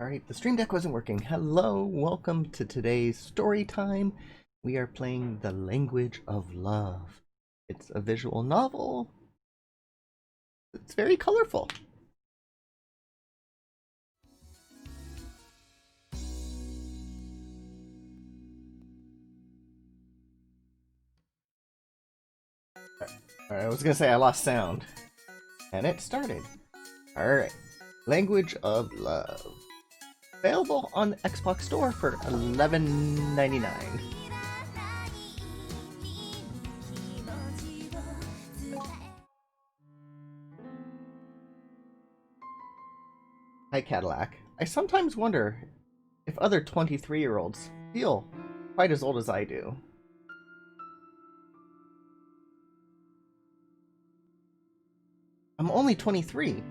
Alright, the stream deck wasn't working. Hello, welcome to today's story time. We are playing The Language of Love. It's a visual novel. It's very colorful. Alright, I was gonna say I lost sound. And it started. Alright. Language of Love. Available on Xbox Store for $11.99. Hi Cadillac. I sometimes wonder if other 23-year-olds feel quite as old as I do. I'm only 23.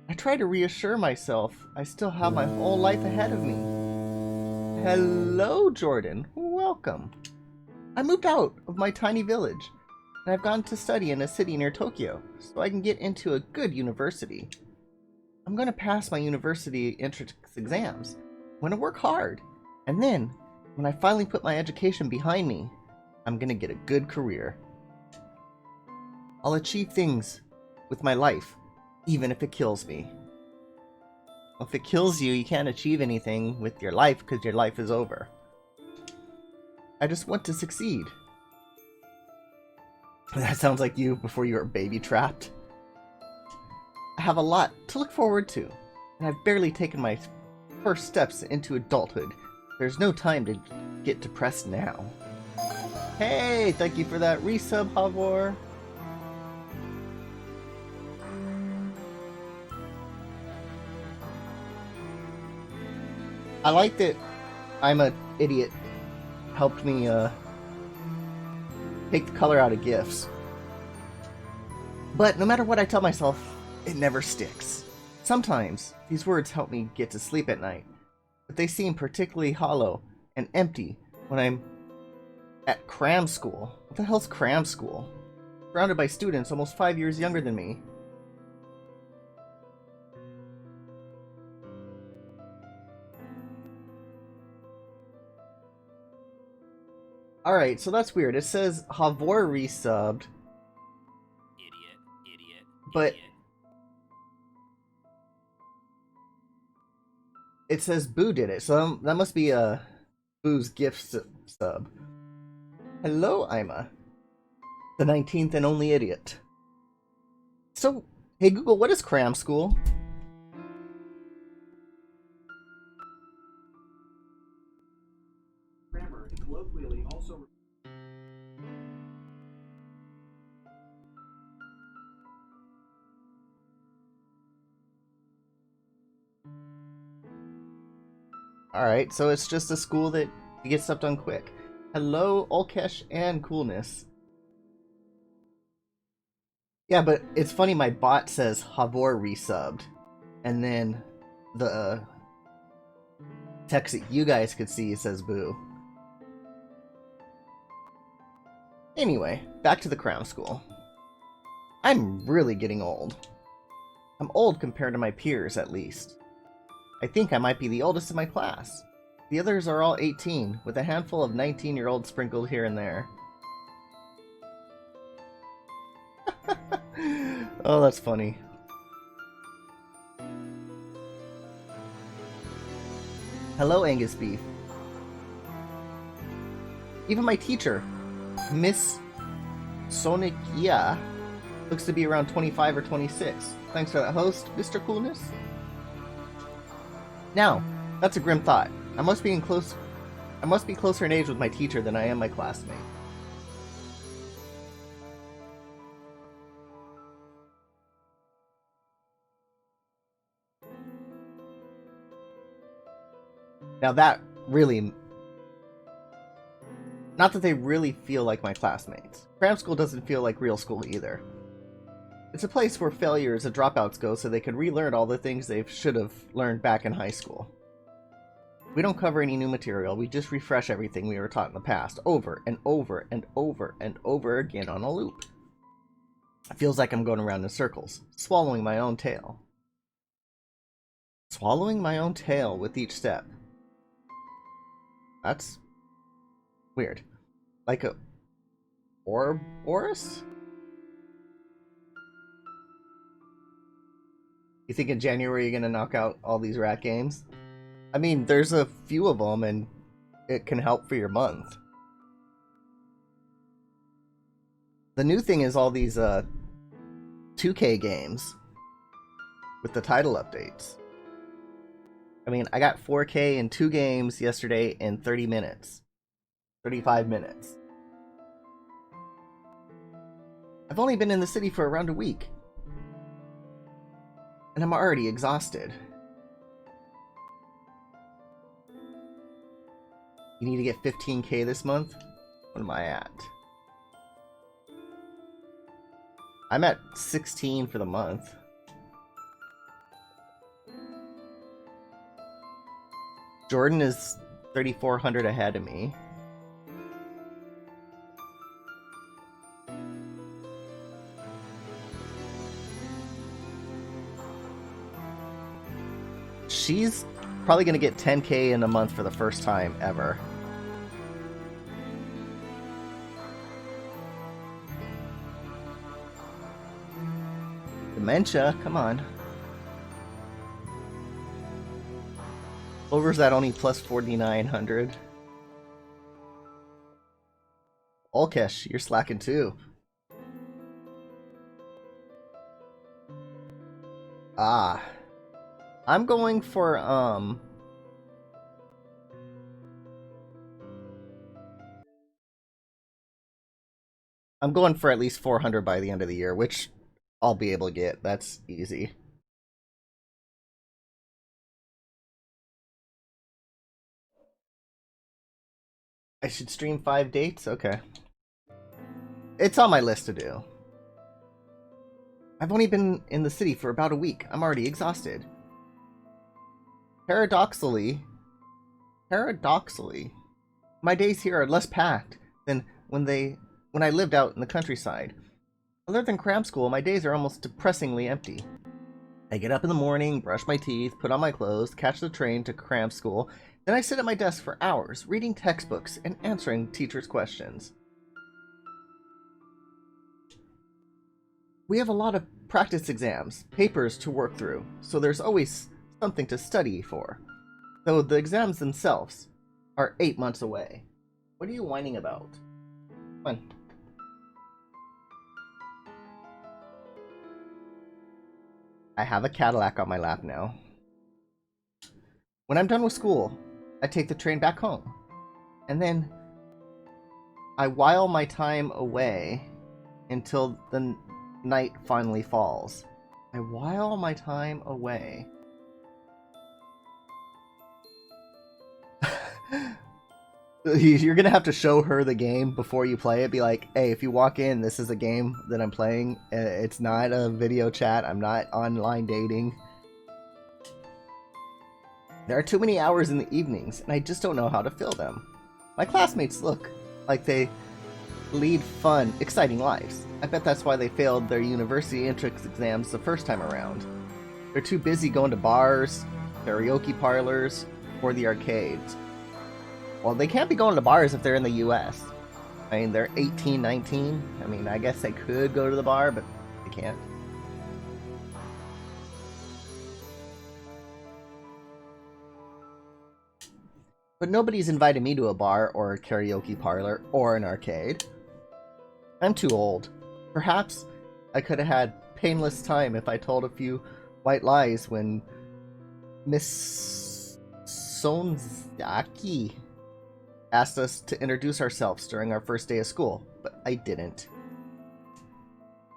I try to reassure myself I still have my whole life ahead of me. Hello, Jordan. Welcome. I moved out of my tiny village, and I've gone to study in a city near Tokyo, so I can get into a good university. I'm going to pass my university entrance exams. I'm going to work hard, and then, when I finally put my education behind me, I'm going to get a good career. I'll achieve things with my life, even if it kills me. If it kills you, you can't achieve anything with your life because your life is over. I just want to succeed. That sounds like you before you were baby trapped. I have a lot to look forward to, and I've barely taken my first steps into adulthood. There's no time to get depressed now. Hey, thank you for that resub, Havor. I like that I'm an idiot helped me take the color out of GIFs. But no matter what I tell myself, it never sticks. Sometimes these words help me get to sleep at night, but they seem particularly hollow and empty when I'm at cram school. What the hell's cram school? Surrounded by students almost 5 years younger than me. Alright, so that's weird. It says Havor resubbed. Idiot. But it says Boo did it, so that must be Boo's gift sub. Hello, Ima. The 19th and only idiot. So, hey Google, what is cram school? Grammar is colloquially also. Alright, so it's just a school that gets stuff done quick. Hello, Ulkesh and Coolness. Yeah, but it's funny, my bot says Havor resubbed. And then the text that you guys could see says Boo. Anyway, back to the cram school. I'm really getting old. I'm old compared to my peers, at least. I think I might be the oldest in my class. The others are all 18, with a handful of 19-year-olds sprinkled here and there. Oh, that's funny. Hello, Angus Beef. Even my teacher, Miss Sonicia, looks to be around 25 or 26. Thanks for that host, Mr. Coolness. Now, that's a grim thought. I must be closer in age with my teacher than I am my classmate. Now that really... Not that they really feel like my classmates. Cram school doesn't feel like real school either. It's a place where failures and dropouts go so they can relearn all the things they should have learned back in high school. We don't cover any new material, we just refresh everything we were taught in the past, over and over and over and over again on a loop. It feels like I'm going around in circles, swallowing my own tail. Swallowing my own tail with each step. That's weird. Like a Ouroboros? You think in January you're gonna knock out all these rat games? I mean, there's a few of them and it can help for your month. The new thing is all these 2K games with the title updates. I mean, I got 4K in 2 games yesterday in 30 minutes. 35 minutes. I've only been in the city for around a week. And I'm already exhausted. You need to get 15K this month? What am I at? I'm at 16 for the month. Jordan is 3,400 ahead of me. She's probably going to get 10K in a month for the first time ever. Dementia, come on. Over's at only plus 4,900. Olkesh, you're slacking too. Ah. I'm going for, I'm going for at least 400 by the end of the year, which I'll be able to get. That's easy. I should stream 5 dates? Okay. It's on my list to do. I've only been in the city for about a week. I'm already exhausted. Paradoxically, my days here are less packed than when I lived out in the countryside. Other than cram school, my days are almost depressingly empty. I get up in the morning, brush my teeth, put on my clothes, catch the train to cram school, then I sit at my desk for hours, reading textbooks and answering teachers' questions. We have a lot of practice exams, papers to work through, so there's always something to study for. Though the exams themselves are 8 months away. What are you whining about? Come on. I have a Cadillac on my lap now. When I'm done with school, I take the train back home. And then I while my time away until the night finally falls. I while my time away. You're gonna have to show her the game before you play it. Be like, hey, if you walk in, this is a game that I'm playing. It's not a video chat. I'm not online dating. There are too many hours in the evenings, and I just don't know how to fill them. My classmates look like they lead fun, exciting lives. I bet that's why they failed their university entrance exams the first time around. They're too busy going to bars, karaoke parlors, or the arcades. Well, they can't be going to bars if they're in the US. I mean, they're 18, 19. I mean, I guess they could go to the bar, but they can't. But nobody's invited me to a bar or a karaoke parlor or an arcade. I'm too old. Perhaps I could have had painless time if I told a few white lies when Miss Sonzaki asked us to introduce ourselves during our first day of school, but I didn't.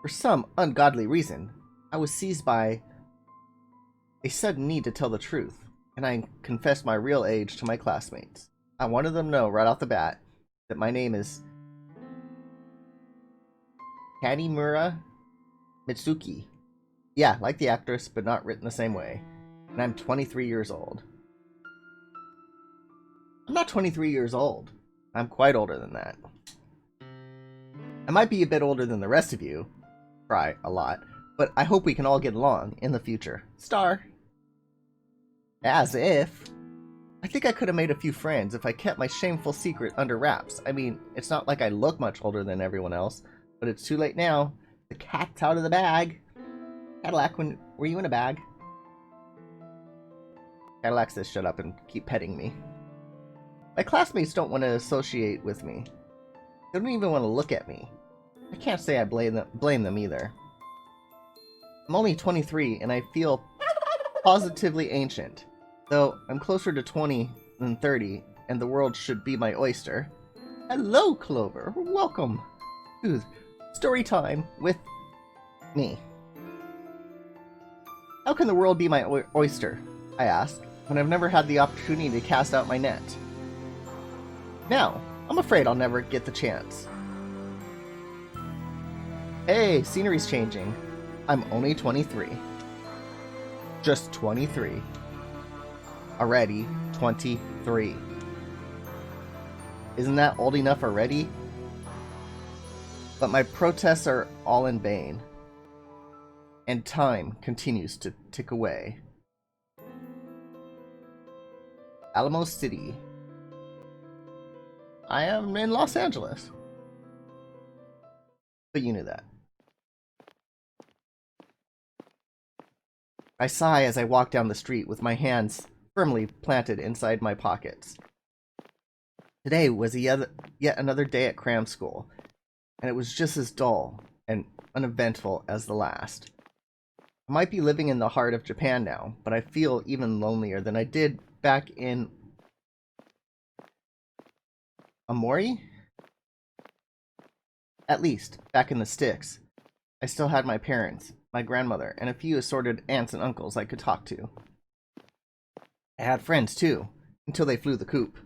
For some ungodly reason, I was seized by a sudden need to tell the truth, and I confessed my real age to my classmates. I wanted them to know right off the bat that my name is Tanimura Mitsuki. Yeah, like the actress, but not written the same way. And I'm 23 years old. I'm not 23 years old. I'm quite older than that. I might be a bit older than the rest of you. Try a lot. But I hope we can all get along in the future. Star. As if. I think I could have made a few friends if I kept my shameful secret under wraps. I mean, it's not like I look much older than everyone else, but it's too late now. The cat's out of the bag. Cadillac, were you in a bag? Cadillac says shut up and keep petting me. My classmates don't want to associate with me. They don't even want to look at me. I can't say I blame them either. I'm only 23 and I feel positively ancient, though I'm closer to 20 than 30 and the world should be my oyster. Hello, Clover. Welcome to story time with me. How can the world be my oyster? I ask, when I've never had the opportunity to cast out my net. Now, I'm afraid I'll never get the chance. Hey, scenery's changing. I'm only 23. Just 23. Already 23. Isn't that old enough already? But my protests are all in vain. And time continues to tick away. Alamo City. I am in Los Angeles. But you knew that. I sigh as I walk down the street with my hands firmly planted inside my pockets. Today was yet another day at cram school, and it was just as dull and uneventful as the last. I might be living in the heart of Japan now, but I feel even lonelier than I did back in Amori? At least, back in the sticks, I still had my parents, my grandmother, and a few assorted aunts and uncles I could talk to. I had friends, too, until they flew the coop.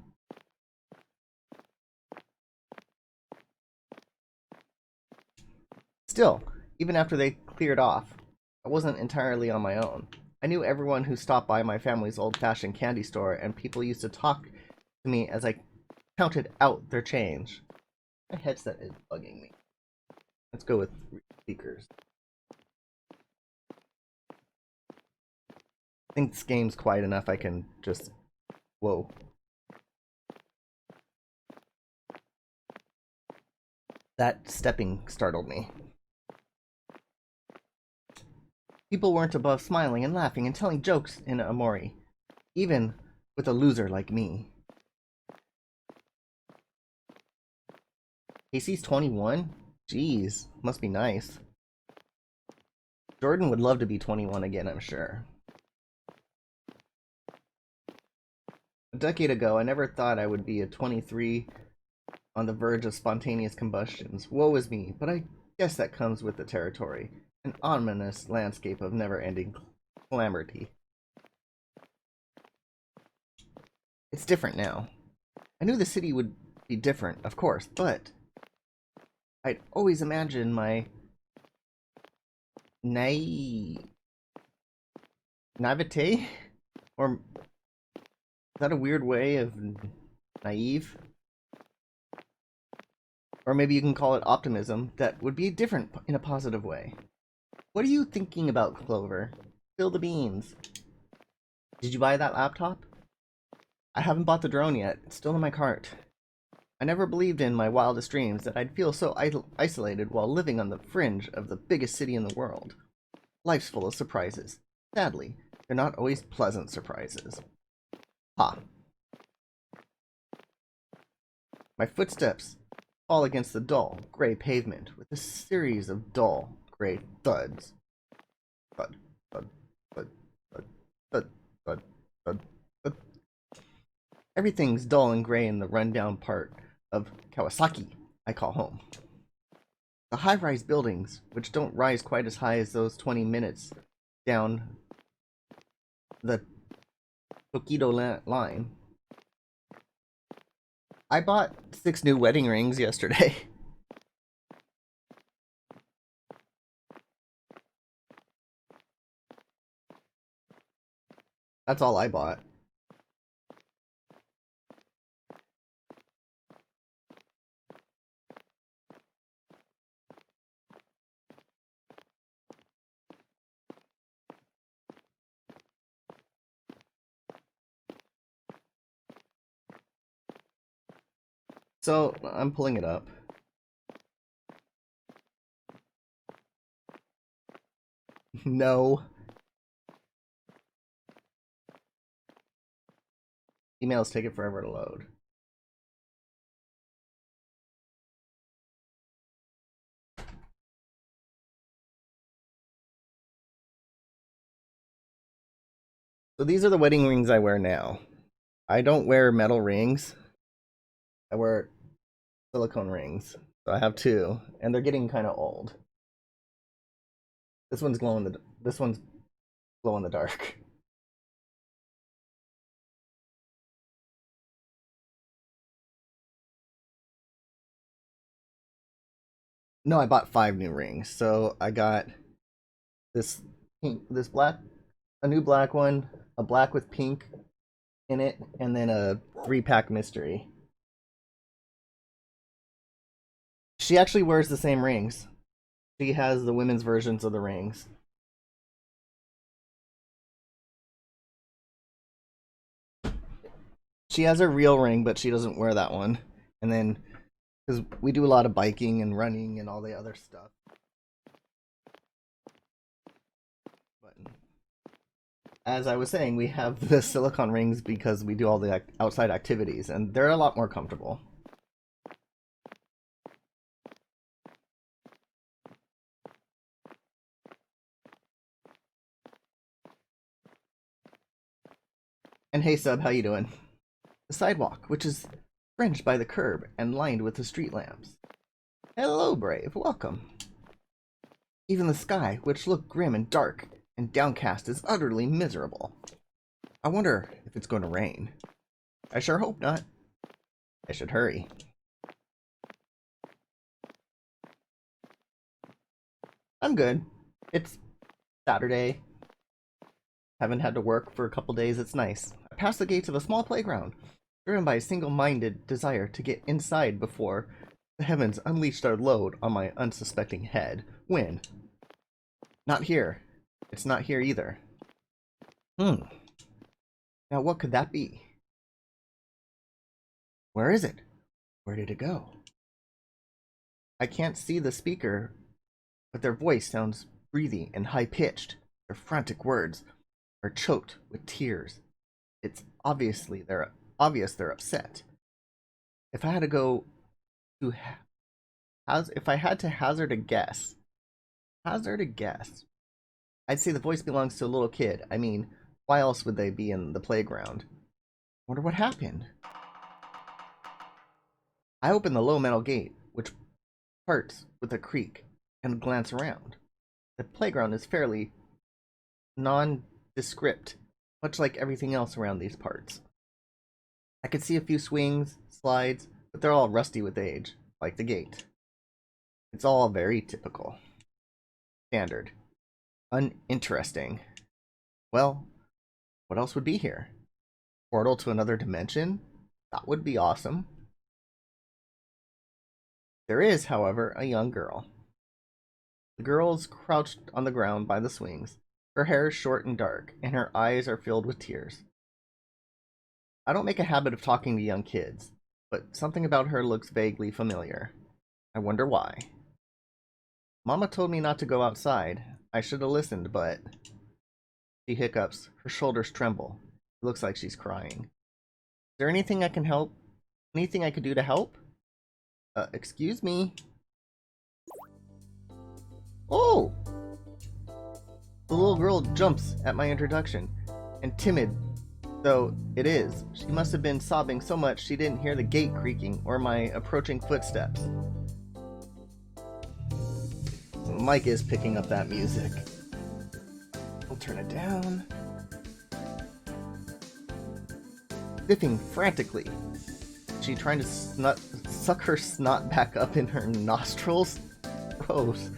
Still, even after they cleared off, I wasn't entirely on my own. I knew everyone who stopped by my family's old-fashioned candy store, and people used to talk to me as I counted out their change. My headset is bugging me. Let's go with speakers. I think this game's quiet enough I can just... Whoa. That stepping startled me. People weren't above smiling and laughing and telling jokes in Amori, even with a loser like me. Casey's 21? Jeez, must be nice. Jordan would love to be 21 again, I'm sure. A decade ago, I never thought I would be a 23 on the verge of spontaneous combustions. Woe is me, but I guess that comes with the territory. An ominous landscape of never-ending calamity. It's different now. I knew the city would be different, of course, but I'd always imagined my naivete? Or is that a weird way of naive? Or maybe you can call it optimism that would be different in a positive way. What are you thinking about, Clover? Spill the beans. Did you buy that laptop? I haven't bought the drone yet. It's still in my cart. I never believed in my wildest dreams that I'd feel so isolated while living on the fringe of the biggest city in the world. Life's full of surprises. Sadly, they're not always pleasant surprises. Ha. My footsteps fall against the dull, gray pavement with a series of dull, gray thuds. Thud, thud, thud, thud, thud, thud, thud, thud. Everything's dull and gray in the rundown part of Kawasaki I call home. The high-rise buildings, which don't rise quite as high as those 20 minutes down the Tokido line. I bought 6 new wedding rings yesterday. That's all I bought. So, I'm pulling it up. No. Emails take it forever to load. So these are the wedding rings I wear now. I don't wear metal rings. I wear silicone rings. So I have two, and they're getting kind of old. This one's glow in the dark. No, I bought 5 new rings. So I got this black, a new black one, a black with pink in it, and then a 3-pack mystery. She actually wears the same rings. She has the women's versions of the rings. She has her real ring, but she doesn't wear that one. And then, because we do a lot of biking and running and all the other stuff. But as I was saying, we have the silicone rings because we do all the outside activities, and they're a lot more comfortable. And hey sub, how you doing? The sidewalk, which is fringed by the curb and lined with the street lamps. Hello, Brave, welcome. Even the sky, which looked grim and dark and downcast, is utterly miserable. I wonder if it's going to rain. I sure hope not. I should hurry. I'm good. It's Saturday. Haven't had to work for a couple days, it's nice. I passed the gates of a small playground, driven by a single-minded desire to get inside before the heavens unleashed their load on my unsuspecting head. When? Not here. It's not here either. Now what could that be? Where is it? Where did it go? I can't see the speaker, but their voice sounds breathy and high-pitched. Their frantic words are choked with tears. It's obvious they're upset. If I had to hazard a guess, I'd say the voice belongs to a little kid. I mean, why else would they be in the playground? Wonder what happened. I open the low metal gate, which parts with a creak, and glance around. The playground is fairly nondescript, much like everything else around these parts. I could see a few swings, slides, but they're all rusty with age, like the gate. It's all very typical. Standard. Uninteresting. Well, what else would be here? Portal to another dimension? That would be awesome. There is, however, a young girl. The girl is crouched on the ground by the swings. Her hair is short and dark, and her eyes are filled with tears. I don't make a habit of talking to young kids, but something about her looks vaguely familiar. I wonder why. Mama told me not to go outside. I should have listened, but... She hiccups. Her shoulders tremble. It looks like she's crying. Is there anything I can help? Anything I could do to help? Excuse me? Oh! The little girl jumps at my introduction, and timid though it is, she must have been sobbing so much she didn't hear the gate creaking or my approaching footsteps. Mike is picking up that music. I'll turn it down. Biffing frantically. She trying to suck her snot back up in her nostrils? Gross.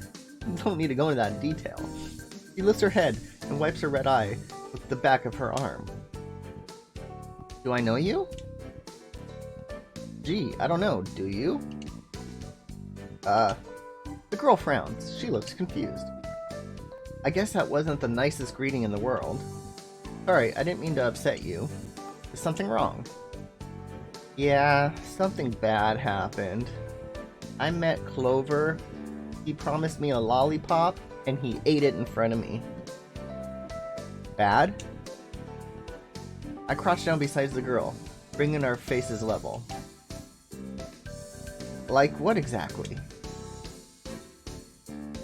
Don't need to go into that detail. She lifts her head and wipes her red eye with the back of her arm. Do I know you? Gee, I don't know. Do you? The girl frowns. She looks confused. I guess that wasn't the nicest greeting in the world. Sorry, I didn't mean to upset you. Is something wrong? Yeah, something bad happened. I met Clover. He promised me a lollipop, and he ate it in front of me. Bad? I crouched down beside the girl, bringing our faces level. Like what exactly?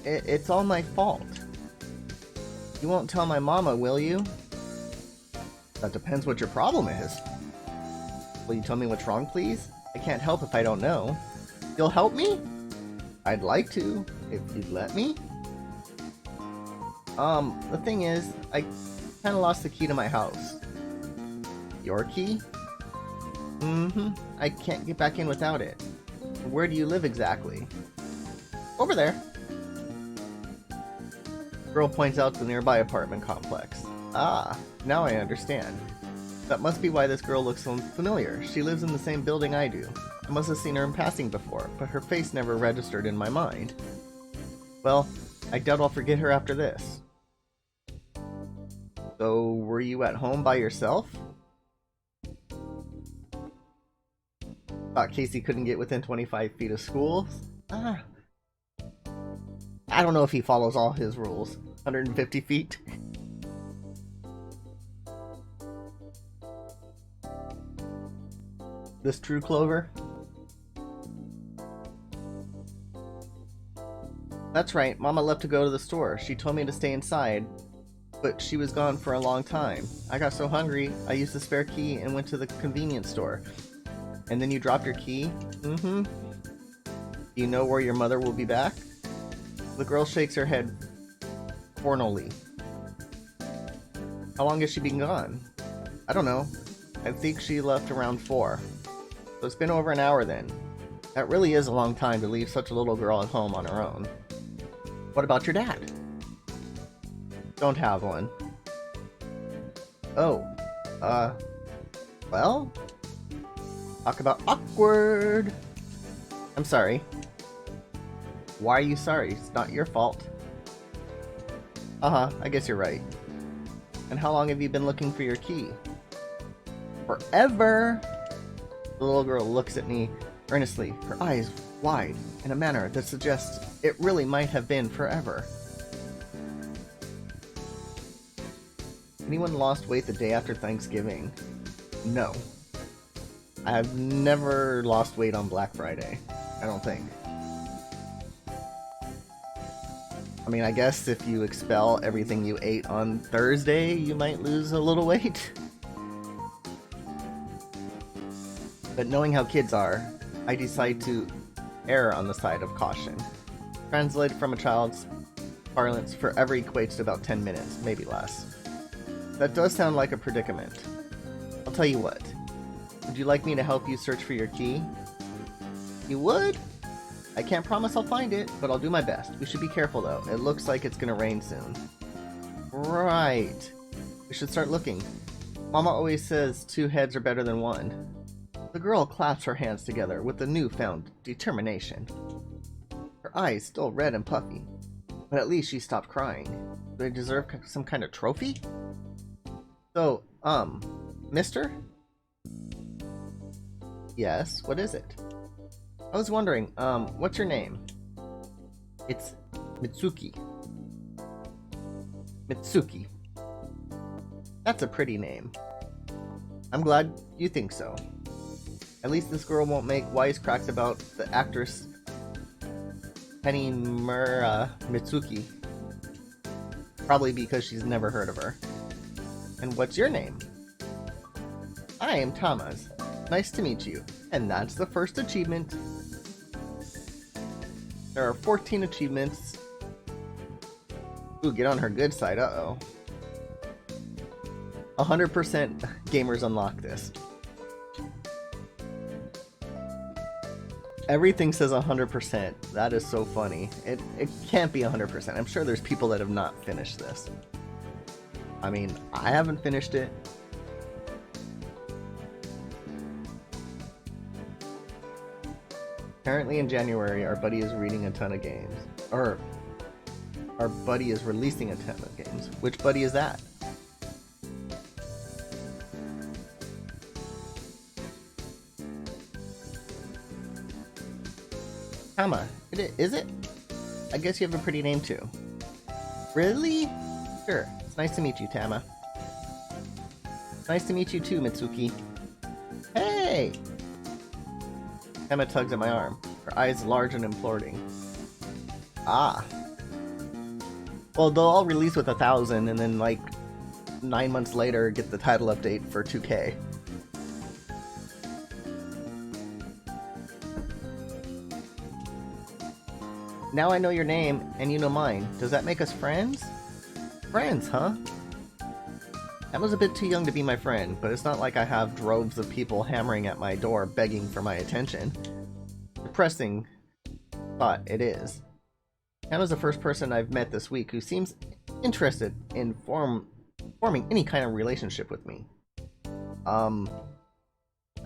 It's all my fault. You won't tell my mama, will you? That depends what your problem is. Will you tell me what's wrong, please? I can't help if I don't know. You'll help me? I'd like to, if you'd let me. The thing is, I kinda lost the key to my house. Your key? Mm-hmm. I can't get back in without it. Where do you live exactly? Over there. Girl points out the nearby apartment complex. Ah, now I understand. That must be why this girl looks so familiar. She lives in the same building I do. I must have seen her in passing before, but her face never registered in my mind. Well, I doubt I'll forget her after this. So, were you at home by yourself? Thought Casey couldn't get within 25 feet of school? Ah. I don't know if he follows all his rules. 150 feet? This true, Clover? That's right, Mama left to go to the store. She told me to stay inside, but she was gone for a long time. I got so hungry, I used the spare key and went to the convenience store. And then you dropped your key? Mm-hmm. Do you know where your mother will be back? The girl shakes her head cornally. How long has she been gone? I don't know. I think she left around 4. So it's been over an hour then. That really is a long time to leave such a little girl at home on her own. What about your dad? Don't have one. Oh. Well? Talk about awkward. I'm sorry. Why are you sorry? It's not your fault. Uh-huh, I guess you're right. And how long have you been looking for your key? Forever! The little girl looks at me earnestly, her eyes wide, in a manner that suggests it really might have been forever. Anyone lost weight the day after Thanksgiving? No. I have never lost weight on Black Friday. I don't think. I mean, I guess if you expel everything you ate on Thursday, you might lose a little weight. But knowing how kids are, I decide to err on the side of caution. Translated from a child's parlance, forever equates to about 10 minutes, maybe less. That does sound like a predicament. I'll tell you what. Would you like me to help you search for your key? You would? I can't promise I'll find it, but I'll do my best. We should be careful though. It looks like it's gonna rain soon. Right. We should start looking. Mama always says 2 heads are better than 1. The girl claps her hands together with a newfound determination. Her eyes still red and puffy, but at least she stopped crying. Do I deserve some kind of trophy? So, mister? Yes, what is it? I was wondering, what's your name? It's Mitsuki. Mitsuki. That's a pretty name. I'm glad you think so. At least this girl won't make wisecracks about the actress Penimura Mitsuki. Probably because she's never heard of her. And what's your name? I am Tamaz. Nice to meet you. And that's the first achievement. There are 14 achievements. Ooh, get on her good side, uh-oh. 100% gamers unlock this. Everything says 100%. That is so funny. It can't be 100%. I'm sure there's people that have not finished this. I mean, I haven't finished it. Apparently in January, our buddy is reading a ton of games. Or, our buddy is releasing a ton of games. Which buddy is that? Tama. Is it? I guess you have a pretty name too. Really? Sure. It's nice to meet you, Tama. Nice to meet you too, Mitsuki. Hey! Tama tugs at my arm, her eyes large and imploring. Ah. Well, they'll all release with 1,000 and then, like, 9 months later get the title update for 2K. Now I know your name, and you know mine. Does that make us friends? Friends, huh? Emma's a bit too young to be my friend, but it's not like I have droves of people hammering at my door begging for my attention. Depressing thought it is. Emma's the first person I've met this week who seems interested in forming any kind of relationship with me. I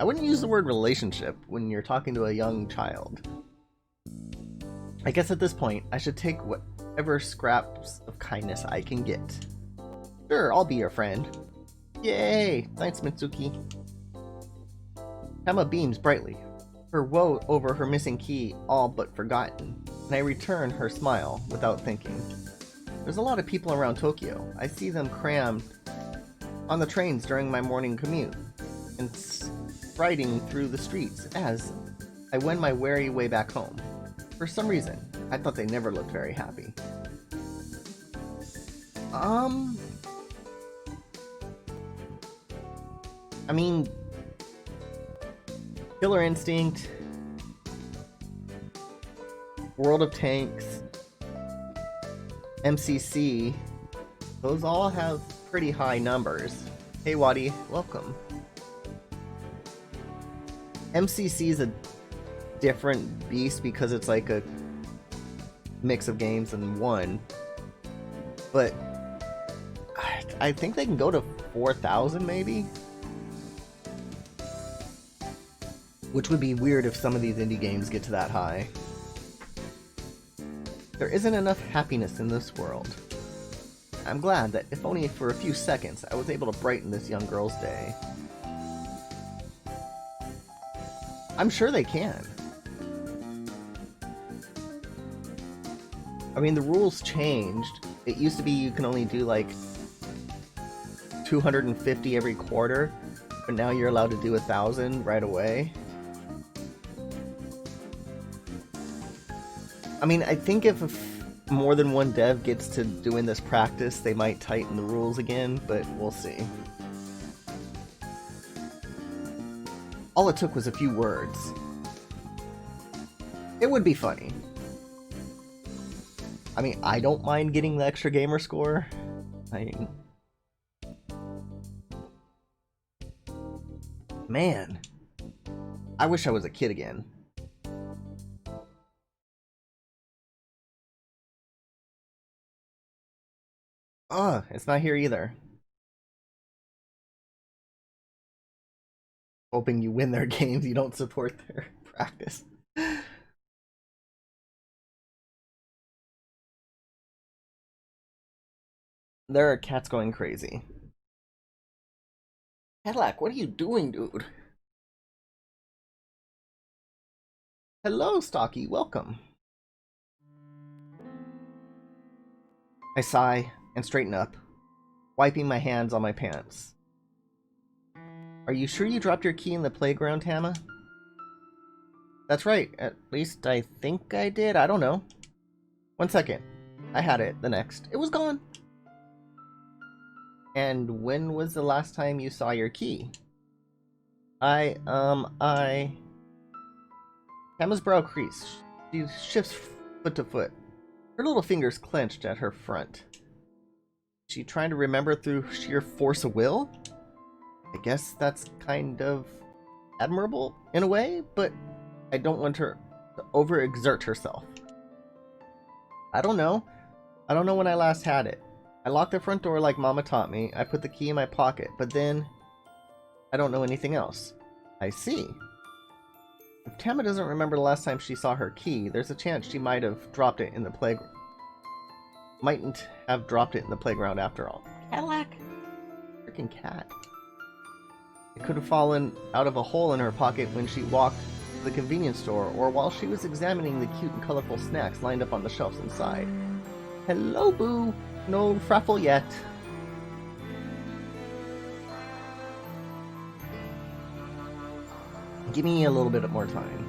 wouldn't use the word relationship when you're talking to a young child. I guess at this point, I should take whatever scraps of kindness I can get. Sure, I'll be your friend. Yay! Thanks, Mitsuki. Tama beams brightly, her woe over her missing key all but forgotten, and I return her smile without thinking. There's a lot of people around Tokyo. I see them crammed on the trains during my morning commute, and striding through the streets as I wend my weary way back home. For some reason, I thought they never looked very happy. I mean, Killer Instinct, World of Tanks, MCC, those all have pretty high numbers. Hey Waddy, welcome. MCC is a different beast because it's like a mix of games in one, but I think they can go to 4,000 maybe, which would be weird if some of these indie games get to that high. There isn't enough happiness in this world. I'm glad that if only for a few seconds I was able to brighten this young girl's day. I'm sure they can. I mean, the rules changed. It used to be you can only do like 250 every quarter, but now you're allowed to do 1,000 right away. I mean, I think if more than one dev gets to doing this practice, they might tighten the rules again, but we'll see. All it took was a few words. It would be funny. I mean, I don't mind getting the extra gamer score. Man, I wish I was a kid again. It's not here either. Hoping you win their games, you don't support their practice. There are cats going crazy. Cadillac, what are you doing, dude? Hello, Stocky, welcome. I sigh and straighten up, wiping my hands on my pants. Are you sure you dropped your key in the playground, Tama? That's right, at least I think I did, I don't know. 1 second. I had it, the next. It was gone. And when was the last time you saw your key? Tama's brow creased. She shifts foot to foot. Her little fingers clenched at her front. Is she trying to remember through sheer force of will? I guess that's kind of admirable in a way, but I don't want her to overexert herself. I don't know. I don't know when I last had it. I locked the front door like Mama taught me. I put the key in my pocket, but then I don't know anything else. I see. If Tama doesn't remember the last time she saw her key, there's a chance she might have dropped it in the playground. Mightn't have dropped it in the playground after all. Cadillac? Freaking cat. It could have fallen out of a hole in her pocket when she walked the convenience store or while she was examining the cute and colorful snacks lined up on the shelves inside. Hello, Boo! No fraffle yet. Give me a little bit more time.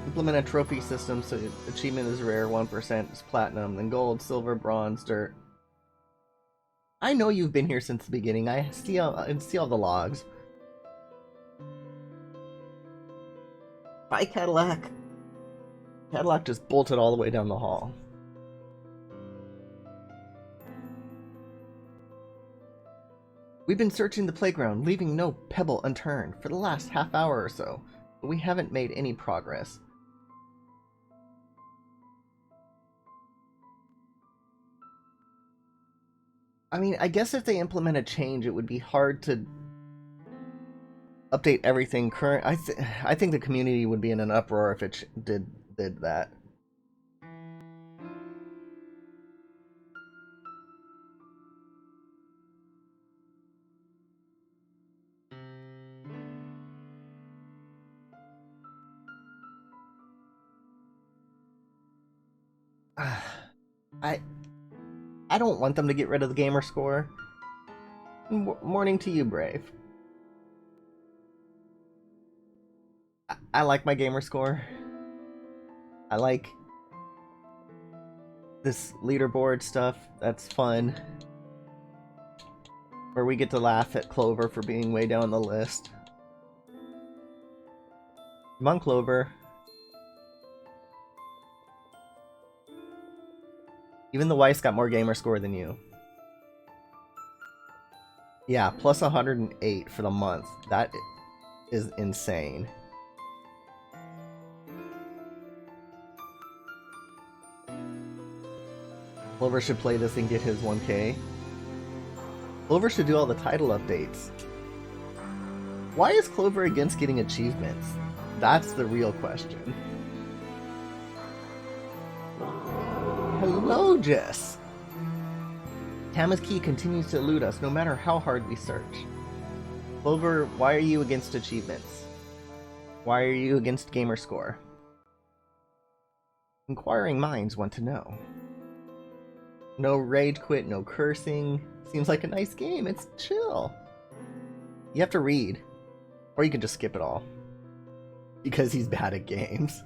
Implement a trophy system so achievement is rare, 1% is platinum, then gold, silver, bronze, dirt. I know you've been here since the beginning. I see all the logs. Bye, Cadillac. Cadillac just bolted all the way down the hall. We've been searching the playground, leaving no pebble unturned for the last half hour or so, but we haven't made any progress. I mean, I guess if they implement a change, it would be hard to update everything current. I think the community would be in an uproar if it did that. I don't want them to get rid of the gamer score. Morning to you, Brave. I like my gamer score. I like this leaderboard stuff. That's fun. Where we get to laugh at Clover for being way down the list. Come on, Clover. Even the Weiss got more gamer score than you. Yeah, plus 108 for the month. That is insane. Clover should play this and get his 1K. Clover should do all the title updates. Why is Clover against getting achievements? That's the real question. Hello, Jess! Tama's key continues to elude us no matter how hard we search. Clover, why are you against achievements? Why are you against gamerscore? Inquiring minds want to know. No rage quit, no cursing. Seems like a nice game, it's chill. You have to read. Or you can just skip it all. Because he's bad at games.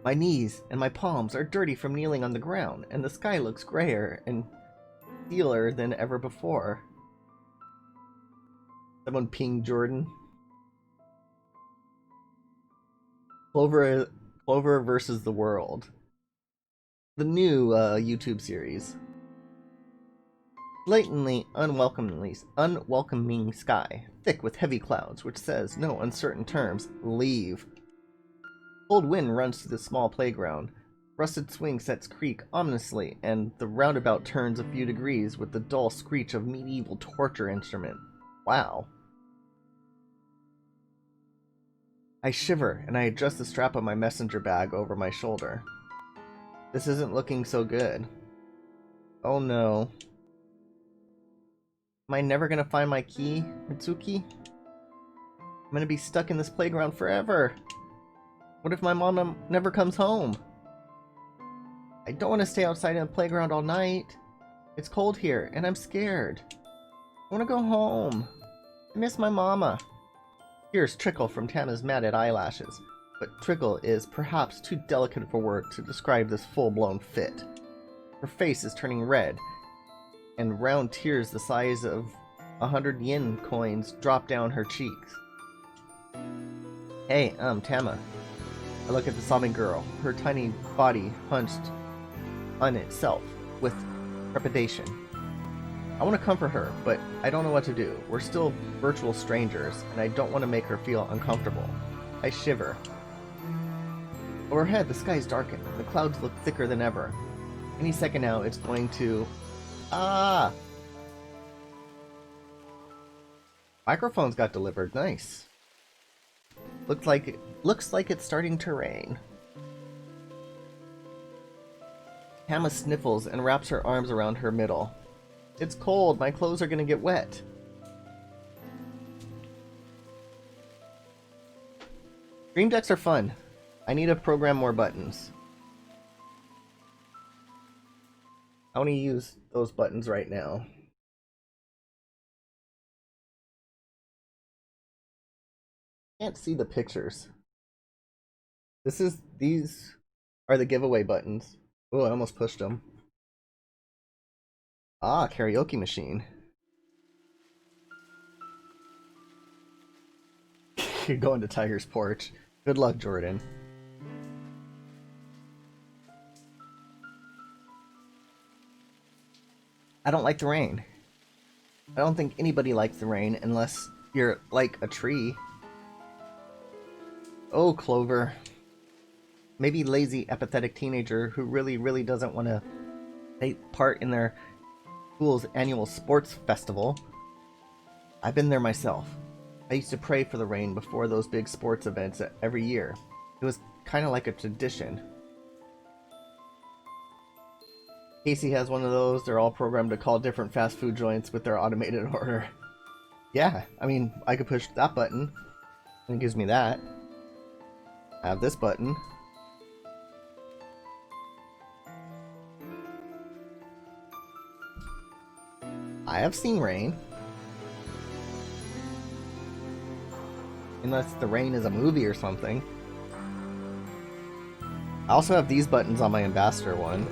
My knees and my palms are dirty from kneeling on the ground, and the sky looks grayer and steeler than ever before. Someone pinged Jordan. Clover versus the World. The new YouTube series. Blatantly unwelcoming sky, thick with heavy clouds, which says no uncertain terms, leave. Cold wind runs through the small playground. Rusted swing sets creak ominously, and the roundabout turns a few degrees with the dull screech of medieval torture instrument. Wow. I shiver, and I adjust the strap of my messenger bag over my shoulder. This isn't looking so good. Oh no. Am I never gonna find my key, Mitsuki? I'm gonna be stuck in this playground forever. What if my mom never comes home? I don't want to stay outside in the playground all night. It's cold here, and I'm scared. I want to go home. I miss my mama. Tears trickle from Tama's matted eyelashes, but trickle is perhaps too delicate of a word to describe this full-blown fit. Her face is turning red, and round tears the size of 100 yen coins drop down her cheeks. Hey, Tama. I look at the sobbing girl, her tiny body hunched on itself with trepidation. I want to comfort her, but I don't know what to do. We're still virtual strangers, and I don't want to make her feel uncomfortable. I shiver. Overhead, the skies darken. The clouds look thicker than ever. Any second now, it's going to... Ah! Microphones got delivered. Nice. Looks like it's starting to rain. Tama sniffles and wraps her arms around her middle. It's cold. My clothes are gonna get wet. Dream decks are fun. I need to program more buttons. I want to use those buttons right now. Can't see the pictures. These are the giveaway buttons. Oh, I almost pushed them. Ah, karaoke machine. You're going to Tiger's porch. Good luck, Jordan. I don't like the rain. I don't think anybody likes the rain unless you're like a tree. Oh, Clover. Maybe lazy, apathetic teenager who really doesn't want to take part in their school's annual sports festival. I've been there myself. I used to pray for the rain before those big sports events every year. It was kind of like a tradition. Casey has one of those. They're all programmed to call different fast food joints with their automated order. Yeah, I mean, I could push that button, and it gives me that. I have this button. I have seen rain. Unless the rain is a movie or something. I also have these buttons on my ambassador one.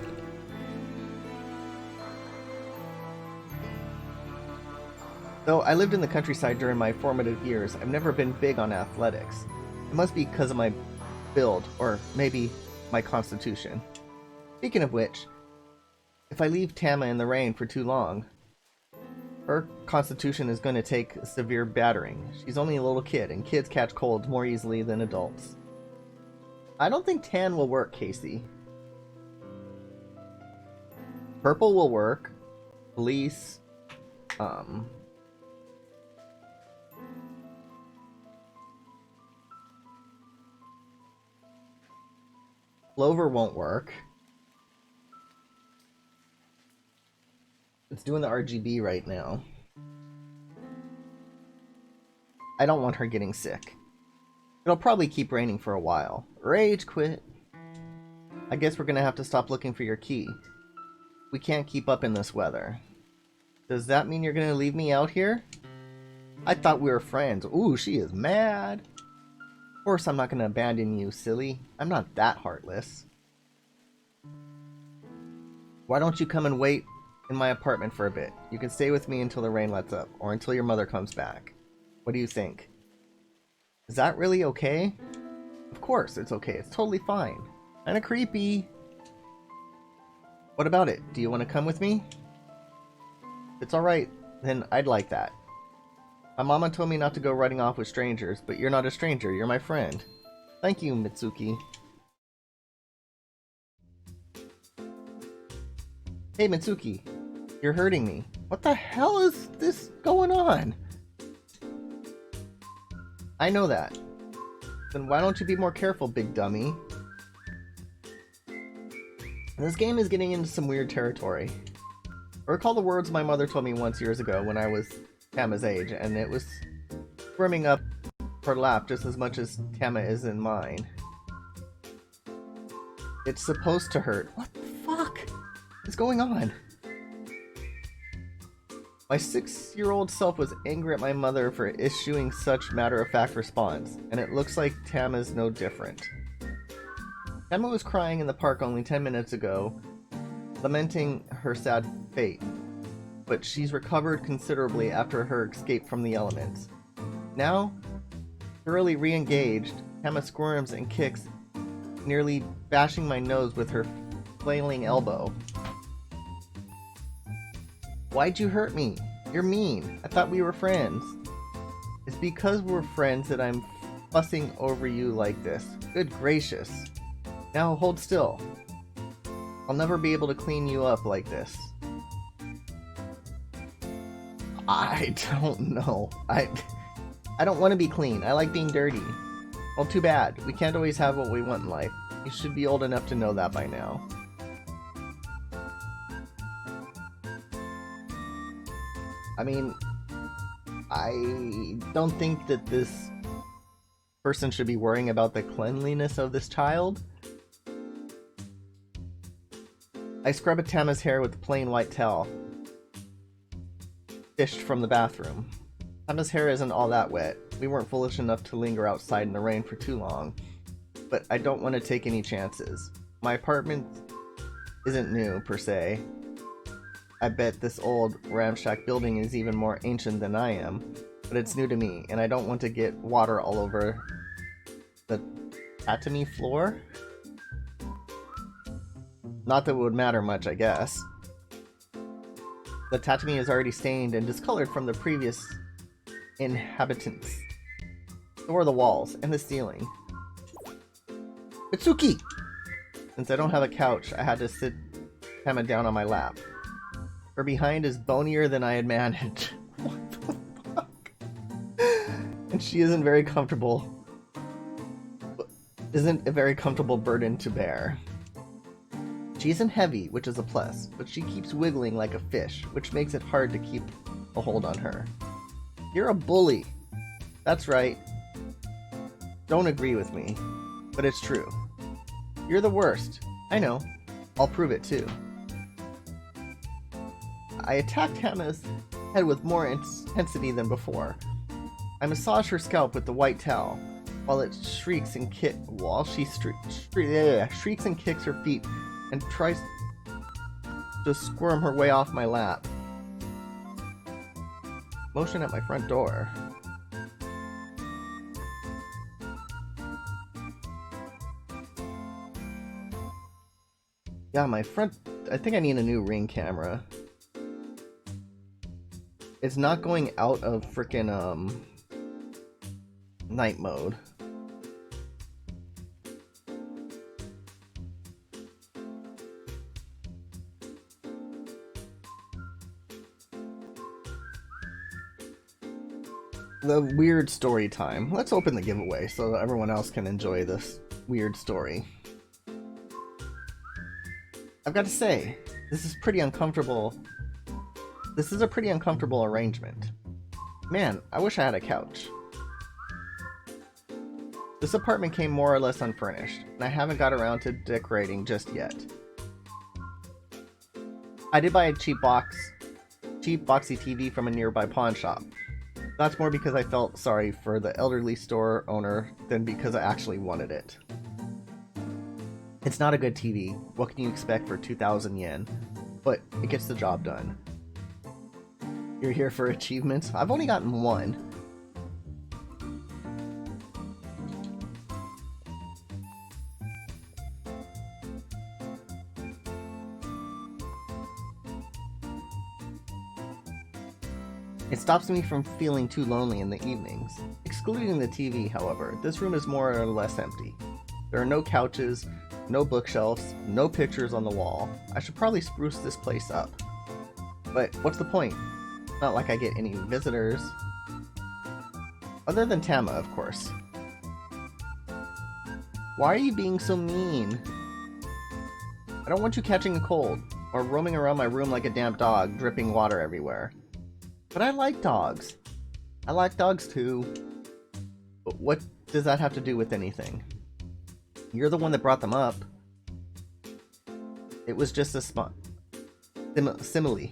Though I lived in the countryside during my formative years, I've never been big on athletics. It must be because of my build, or maybe my constitution. Speaking of which, if I leave Tama in the rain for too long, her constitution is going to take a severe battering. She's only a little kid, and kids catch colds more easily than adults. I don't think tan will work, Casey. Purple will work. Police. Clover won't work. It's doing the RGB right now. I don't want her getting sick. It'll probably keep raining for a while. Rage quit. I guess we're gonna have to stop looking for your key. We can't keep up in this weather. Does that mean you're gonna leave me out here? I thought we were friends. Ooh, she is mad. Of course I'm not gonna abandon you, silly. I'm not that heartless. Why don't you come and wait in my apartment for a bit? You can stay with me until the rain lets up, or until your mother comes back. What do you think? Is that really okay? Of course it's okay. It's totally fine. Kinda creepy. What about it? Do you want to come with me? If it's alright, then I'd like that. My mama told me not to go running off with strangers, but you're not a stranger. You're my friend. Thank you, Mitsuki. Hey, Mitsuki. You're hurting me. What the hell is this going on? I know that. Then why don't you be more careful, big dummy? This game is getting into some weird territory. I recall the words my mother told me once years ago when I was Tama's age, and it was swimming up her lap just as much as Tama is in mine. It's supposed to hurt. What the fuck is going on? My 6-year-old self was angry at my mother for issuing such matter-of-fact response, and it looks like Tama's no different. Tama was crying in the park only 10 minutes ago, lamenting her sad fate, but she's recovered considerably after her escape from the elements. Now, thoroughly re-engaged, Tama squirms and kicks, nearly bashing my nose with her flailing elbow. Why'd you hurt me? You're mean. I thought we were friends. It's because we're friends that I'm fussing over you like this. Good gracious. Now hold still. I'll never be able to clean you up like this. I don't know. I don't want to be clean. I like being dirty. Well, too bad. We can't always have what we want in life. You should be old enough to know that by now. I mean, I don't think that this person should be worrying about the cleanliness of this child. I scrub at Tama's hair with a plain white towel, fished from the bathroom. Tama's hair isn't all that wet. We weren't foolish enough to linger outside in the rain for too long, but I don't want to take any chances. My apartment isn't new, per se. I bet this old, ramshack building is even more ancient than I am, but it's new to me, and I don't want to get water all over the tatami floor. Not that it would matter much, I guess. The tatami is already stained and discolored from the previous inhabitants. So are the walls and the ceiling. Mitsuki! Since I don't have a couch, I had to sit Tama down on my lap. Her behind is bonier than I had managed. What the fuck? And she isn't a very comfortable burden to bear. She isn't heavy, which is a plus, but she keeps wiggling like a fish, which makes it hard to keep a hold on her. You're a bully. That's right. Don't agree with me, but it's true. You're the worst. I know. I'll prove it too. I attacked Tama's head with more intensity than before. I massage her scalp with the white towel, while it shrieks and kicks her feet and tries to squirm her way off my lap. Motion at my front door. Yeah, I think I need a new Ring camera. It's not going out of frickin' night mode. The weird story time. Let's open the giveaway so that everyone else can enjoy this weird story. I've got to say, this is pretty uncomfortable. This is a pretty uncomfortable arrangement. Man, I wish I had a couch. This apartment came more or less unfurnished, and I haven't got around to decorating just yet. I did buy a cheap boxy TV from a nearby pawn shop. That's more because I felt sorry for the elderly store owner than because I actually wanted it. It's not a good TV, what can you expect for 2,000 yen? But it gets the job done. You're here for achievements? I've only gotten one. It stops me from feeling too lonely in the evenings. Excluding the TV, however, this room is more or less empty. There are no couches, no bookshelves, no pictures on the wall. I should probably spruce this place up. But what's the point? Not like I get any visitors. Other than Tama, of course. Why are you being so mean? I don't want you catching a cold, or roaming around my room like a damp dog, dripping water everywhere. But I like dogs. I like dogs too. But what does that have to do with anything? You're the one that brought them up. It was just a simile. Simile?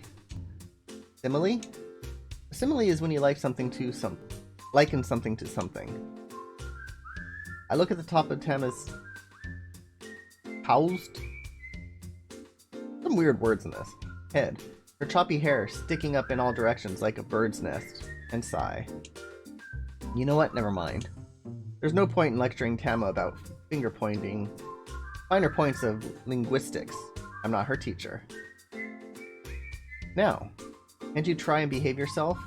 A simile is when you like something to liken something to something. I look at the top of Tama's housed. Some weird words in this. Head. Her choppy hair sticking up in all directions like a bird's nest, and sigh. You know what? Never mind. There's no point in lecturing Tama about finger pointing, finer points of linguistics. I'm not her teacher. Now, can't you try and behave yourself?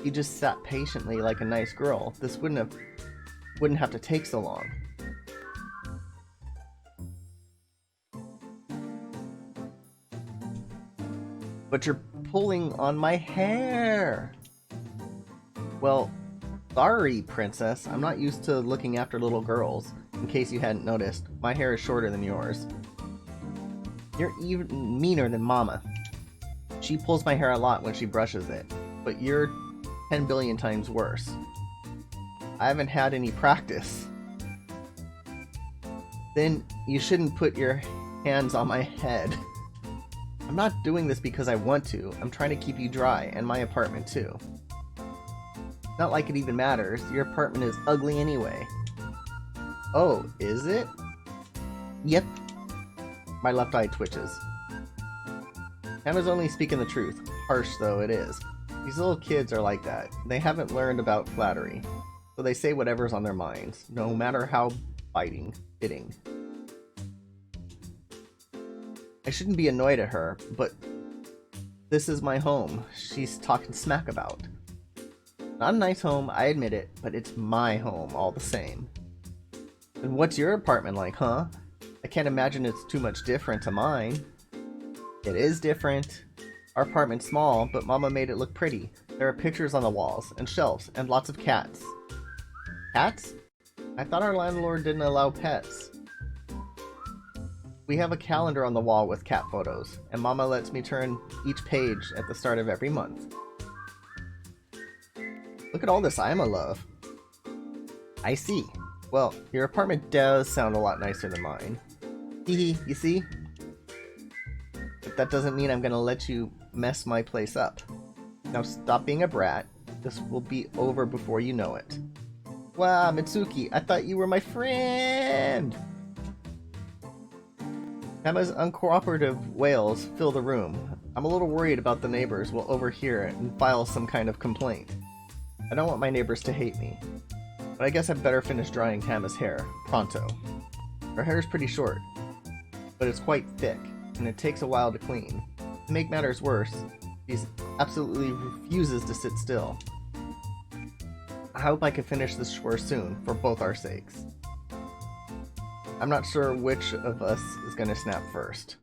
You just sat patiently like a nice girl. This wouldn't have to take so long. But you're pulling on my hair! Well, sorry, princess. I'm not used to looking after little girls. In case you hadn't noticed, my hair is shorter than yours. You're even meaner than Mama. She pulls my hair a lot when she brushes it, but you're 10 billion times worse. I haven't had any practice. Then you shouldn't put your hands on my head. I'm not doing this because I want to. I'm trying to keep you dry, and my apartment too. Not like it even matters. Your apartment is ugly anyway. Oh, is it? Yep. My left eye twitches. Emma's only speaking the truth. Harsh though it is. These little kids are like that. They haven't learned about flattery. So they say whatever's on their minds, no matter how fitting. I shouldn't be annoyed at her, but this is my home she's talking smack about. Not a nice home, I admit it, but it's my home all the same. And what's your apartment like, huh? I can't imagine it's too much different to mine. It is different. Our apartment's small, but Mama made it look pretty. There are pictures on the walls, and shelves, and lots of cats. Cats? I thought our landlord didn't allow pets. We have a calendar on the wall with cat photos, and Mama lets me turn each page at the start of every month. Look at all this Ima love. I see. Well, your apartment does sound a lot nicer than mine. Hee, you see? But that doesn't mean I'm gonna let you mess my place up. Now stop being a brat. This will be over before you know it. Wow, Mitsuki, I thought you were my friend! Emma's uncooperative wails fill the room. I'm a little worried about the neighbors will overhear it and file some kind of complaint. I don't want my neighbors to hate me. But I guess I'd better finish drying Tama's hair, pronto. Her hair is pretty short, but it's quite thick, and it takes a while to clean. To make matters worse, she absolutely refuses to sit still. I hope I can finish this chore soon, for both our sakes. I'm not sure which of us is going to snap first.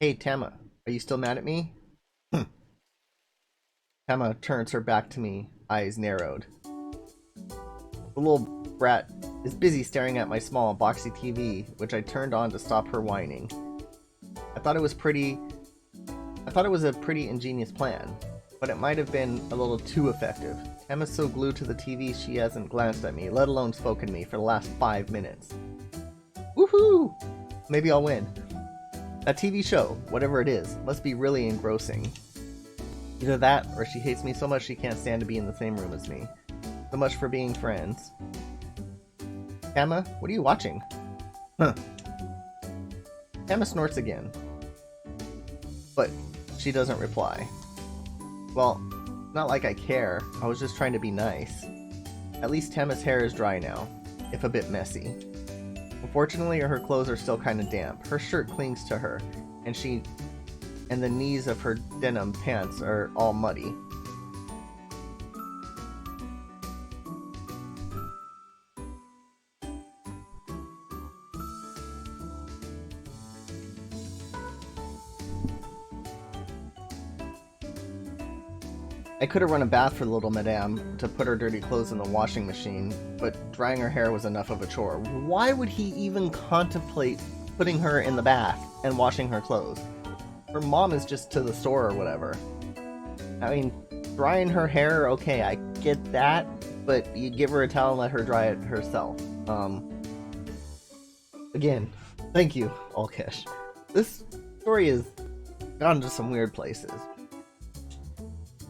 Hey, Tama, are you still mad at me? Tama turns her back to me, eyes narrowed. The little brat is busy staring at my small, boxy TV, which I turned on to stop her whining. I thought it was a pretty ingenious plan, but it might have been a little too effective. Tama's so glued to the TV she hasn't glanced at me, let alone spoken to me, for the last 5 minutes. Woohoo! Maybe I'll win. That TV show, whatever it is, must be really engrossing. Either that, or she hates me so much she can't stand to be in the same room as me. So much for being friends. Tama, what are you watching? Huh. Tama snorts again. But she doesn't reply. Well, not like I care. I was just trying to be nice. At least Tama's hair is dry now, if a bit messy. Unfortunately, her clothes are still kind of damp. Her shirt clings to her, and the knees of her denim pants are all muddy. I could have run a bath for the little madame to put her dirty clothes in the washing machine, but drying her hair was enough of a chore. Why would he even contemplate putting her in the bath and washing her clothes? Her mom is just to the store or whatever. I mean, drying her hair, okay, I get that, but you give her a towel and let her dry it herself. Again, thank you, Alkesh. This story has gone to some weird places.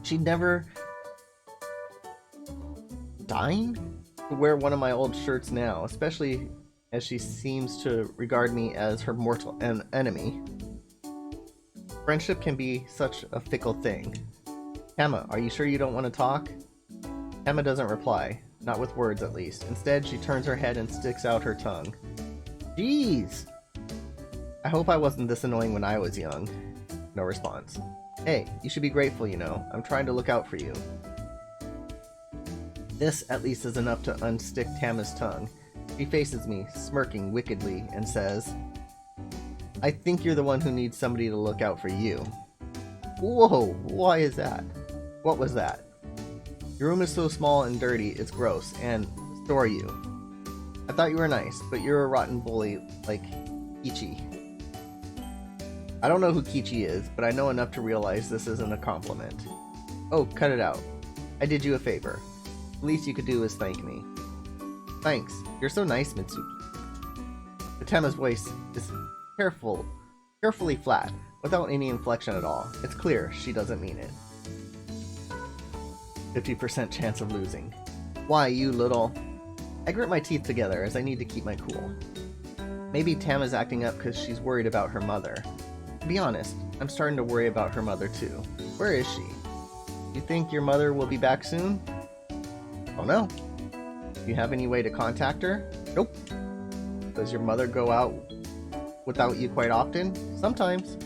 She'd never deign to wear one of my old shirts now, especially as she seems to regard me as her mortal enemy. Friendship can be such a fickle thing. Tama, are you sure you don't want to talk? Tama doesn't reply, not with words at least. Instead, she turns her head and sticks out her tongue. Jeez! I hope I wasn't this annoying when I was young. No response. Hey, you should be grateful, you know. I'm trying to look out for you. This, at least, is enough to unstick Tama's tongue. She faces me, smirking wickedly, and says, I think you're the one who needs somebody to look out for you. Whoa, why is that? What was that? Your room is so small and dirty, it's gross, and so are you. I thought you were nice, but you're a rotten bully like Kichi. I don't know who Kichi is, but I know enough to realize this isn't a compliment. Oh, cut it out. I did you a favor. The least you could do is thank me. Thanks. You're so nice, Mitsuki. Tama's voice is carefully flat, without any inflection at all. It's clear she doesn't mean it. 50% chance of losing. Why, you little... I grit my teeth together as I need to keep my cool. Maybe Tama's acting up because she's worried about her mother. To be honest, I'm starting to worry about her mother too. Where is she? You think your mother will be back soon? Oh no. Do you have any way to contact her? Nope. Does your mother go out without you quite often? Sometimes.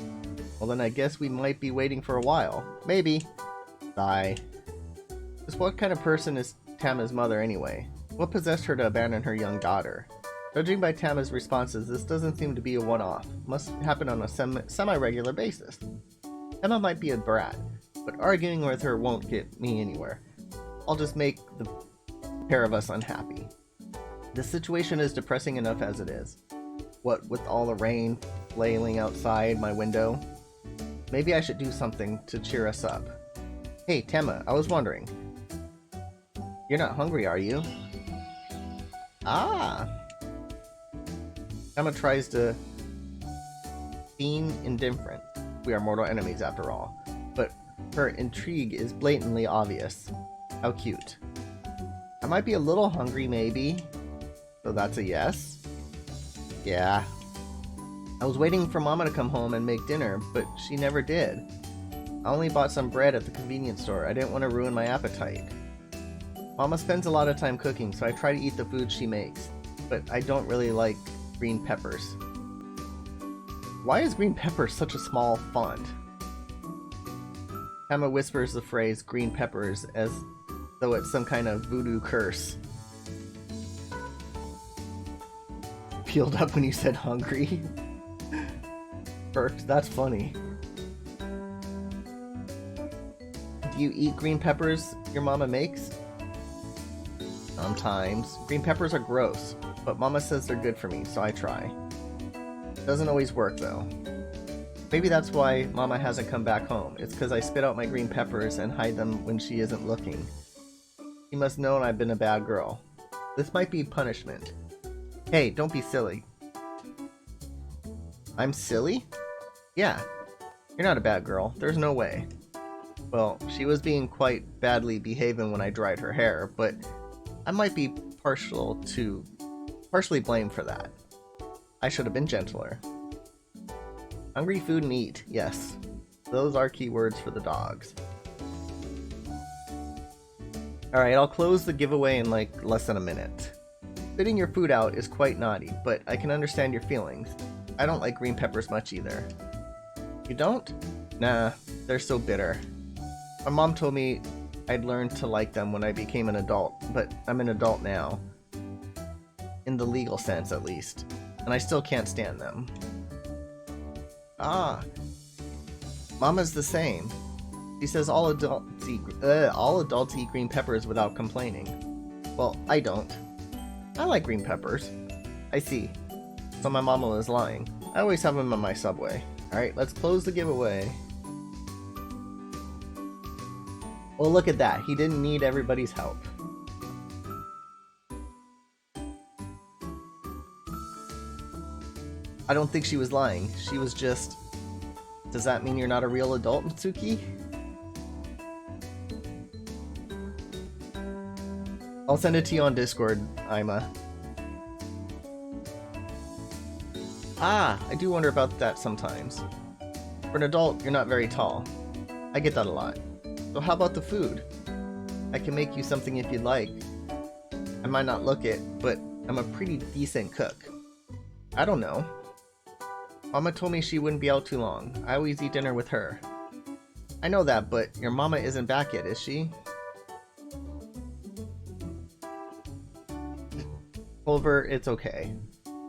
Well then I guess we might be waiting for a while. Maybe. Sigh. Just what kind of person is Tama's mother anyway? What possessed her to abandon her young daughter? Judging by Tama's responses, this doesn't seem to be a one-off. Must happen on a semi-regular basis. Tama might be a brat, but arguing with her won't get me anywhere. I'll just make the pair of us unhappy. The situation is depressing enough as it is. What with all the rain flailing outside my window? Maybe I should do something to cheer us up. Hey, Tama, I was wondering. You're not hungry, are you? Ah! Tama tries to seem indifferent. We are mortal enemies after all. But her intrigue is blatantly obvious. How cute. I might be a little hungry, maybe. So that's a yes? Yeah. I was waiting for Mama to come home and make dinner, but she never did. I only bought some bread at the convenience store. I didn't want to ruin my appetite. Mama spends a lot of time cooking, so I try to eat the food she makes. But I don't really like green peppers. Why is green pepper such a small font? Tama whispers the phrase green peppers as though it's some kind of voodoo curse. Peeled up when you said hungry. Perks, that's funny. Do you eat green peppers your mama makes? Sometimes. Green peppers are gross, but Mama says they're good for me, so I try. Doesn't always work though. Maybe that's why Mama hasn't come back home. It's because I spit out my green peppers and hide them when she isn't looking. She must know I've been a bad girl. This might be punishment. Hey, don't be silly. I'm silly? Yeah. You're not a bad girl. There's no way. Well, she was being quite badly behaving when I dried her hair, but I might be partially blamed for that. I should have been gentler. Hungry food and eat, yes. Those are keywords for the dogs. Alright, I'll close the giveaway in like less than a minute. Spitting your food out is quite naughty, but I can understand your feelings. I don't like green peppers much either. You don't? Nah, they're so bitter. My mom told me I'd learn to like them when I became an adult, but I'm an adult now. In the legal sense, at least. And I still can't stand them. Ah. Mama's the same. She says all adults eat green peppers without complaining. Well, I don't. I like green peppers. I see. So my mama was lying. I always have them on my Subway. Alright, let's close the giveaway. Well, look at that. He didn't need everybody's help. I don't think she was lying. She was just... Does that mean you're not a real adult, Mitsuki? I'll send it to you on Discord, Ima. Ah, I do wonder about that sometimes. For an adult, you're not very tall. I get that a lot. So how about the food? I can make you something if you'd like. I might not look it, but I'm a pretty decent cook. I don't know. Mama told me she wouldn't be out too long. I always eat dinner with her. I know that, but your mama isn't back yet, is she? Culver, it's okay.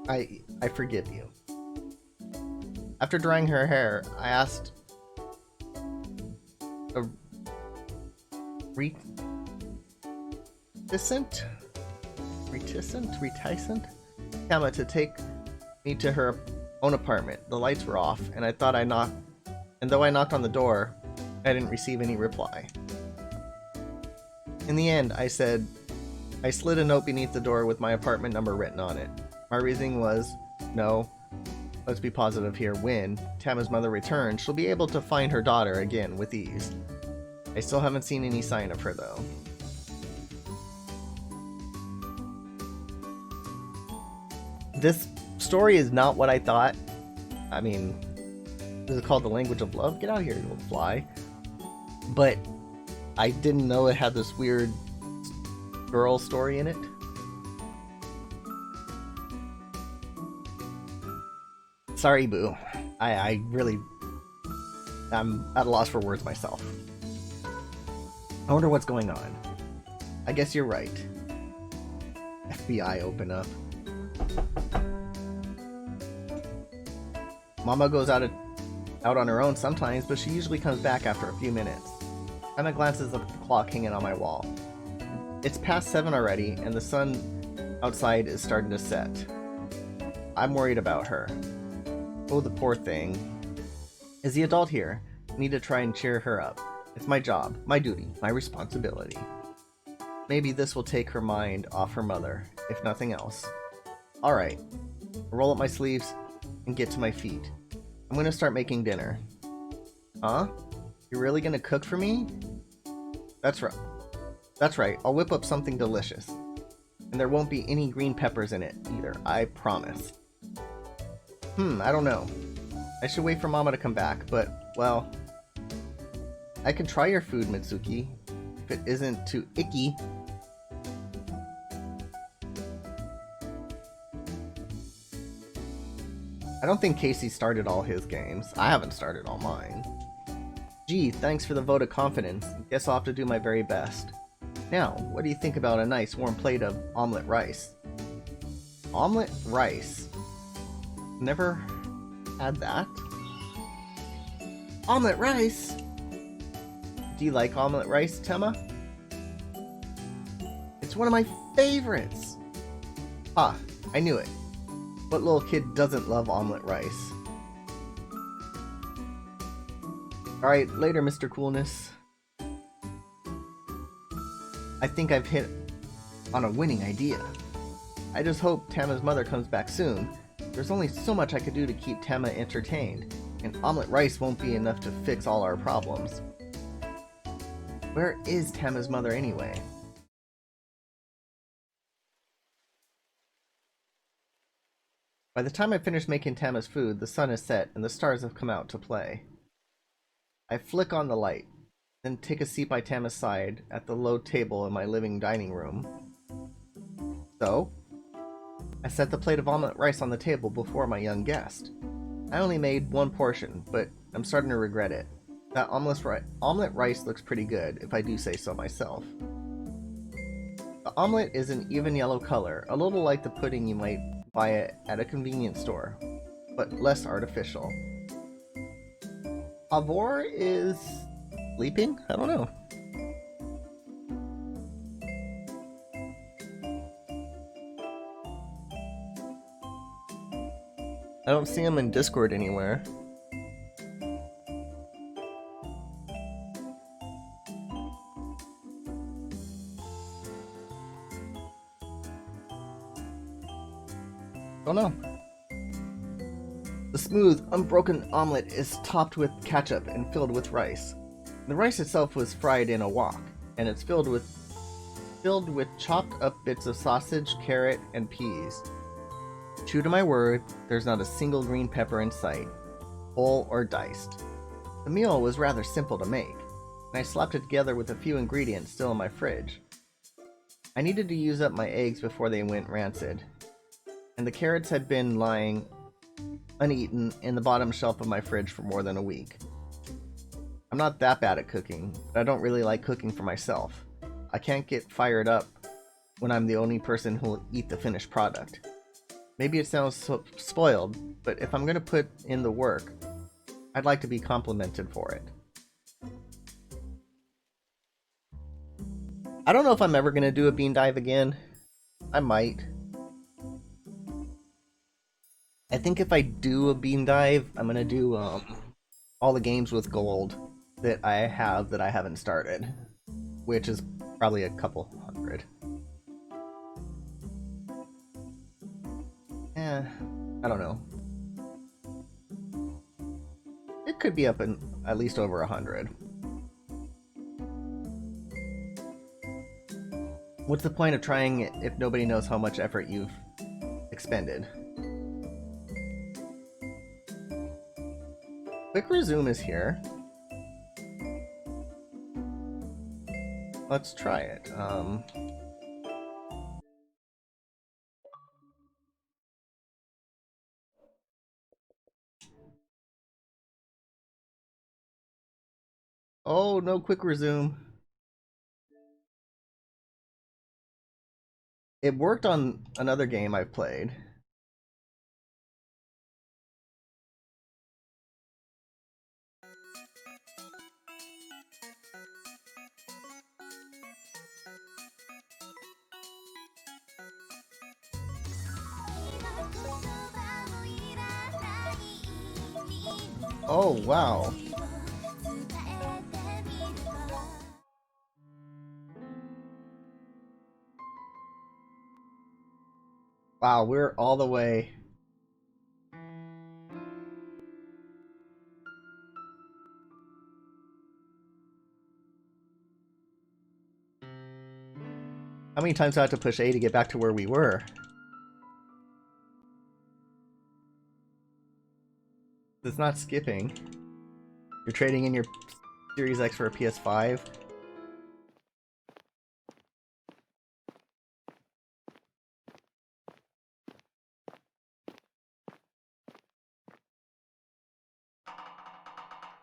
I forgive you. After drying her hair, I asked a reticent Tama to take me to her own apartment. The lights were off, and though I knocked on the door, I didn't receive any reply. In the end, I said, I slid a note beneath the door with my apartment number written on it. My reasoning was, no, let's be positive here, when Tama's mother returns, she'll be able to find her daughter again with ease. I still haven't seen any sign of her, though. This story is not what I thought. I mean, this is called The Language of Love. Get out of here, you little fly. But I didn't know it had this weird girl story in it. Sorry, Boo. I'm at a loss for words myself. I wonder what's going on. I guess you're right. FBI, open up. Mama goes out on her own sometimes, but she usually comes back after a few minutes. Emma glances up at the clock hanging on my wall. It's past 7 already, and the sun outside is starting to set. I'm worried about her. Oh, the poor thing. As the adult here, I need to try and cheer her up. It's my job, my duty, my responsibility. Maybe this will take her mind off her mother, if nothing else. Alright, roll up my sleeves and get to my feet. I'm gonna start making dinner. Huh? You're really gonna cook for me? That's right. That's right, I'll whip up something delicious. And there won't be any green peppers in it either, I promise. I don't know. I should wait for Mama to come back, but, well, I can try your food, Mitsuki, if it isn't too icky. I don't think Casey started all his games. I haven't started all mine. Gee, thanks for the vote of confidence. Guess I'll have to do my very best. Now, what do you think about a nice warm plate of omelet rice? Omelet rice? Never had that. Omelet rice? Do you like omelet rice, Tema? It's one of my favorites! Ah, I knew it. What little kid doesn't love omelet rice? Alright, later, Mr. Coolness. I think I've hit on a winning idea. I just hope Tama's mother comes back soon. There's only so much I could do to keep Tama entertained, and omelet rice won't be enough to fix all our problems. Where is Tama's mother anyway? By the time I finish making Tama's food, the sun is set and the stars have come out to play. I flick on the light, then take a seat by Tama's side at the low table in my living dining room. So, I set the plate of omelet rice on the table before my young guest. I only made one portion, but I'm starting to regret it. That omelet rice looks pretty good, if I do say so myself. The omelet is an even yellow color, a little like the pudding you might buy at a convenience store, but less artificial. Avor is sleeping? I don't know. I don't see him in Discord anywhere. Oh no. The smooth, unbroken omelet is topped with ketchup and filled with rice. The rice itself was fried in a wok, and it's filled with chopped up bits of sausage, carrot, and peas. True to my word, there's not a single green pepper in sight, whole or diced. The meal was rather simple to make, and I slapped it together with a few ingredients still in my fridge. I needed to use up my eggs before they went rancid, and the carrots had been lying uneaten in the bottom shelf of my fridge for more than a week. I'm not that bad at cooking, but I don't really like cooking for myself. I can't get fired up when I'm the only person who'll eat the finished product. Maybe it sounds so spoiled, but if I'm going to put in the work, I'd like to be complimented for it. I don't know if I'm ever going to do a bean dive again. I might. I think if I do a bean dive, I'm going to do all the games with gold that I have that I haven't started, which is Probably a couple hundred. I don't know. It could be up in at least over 100. What's the point of trying it if nobody knows how much effort you've expended? Quick resume is here. Let's try it. Oh, no quick resume. It worked on another game I've played. Oh, wow. Wow, we're all the way. How many times do I have to push A to get back to where we were? It's not skipping. You're trading in your Series X for a PS5?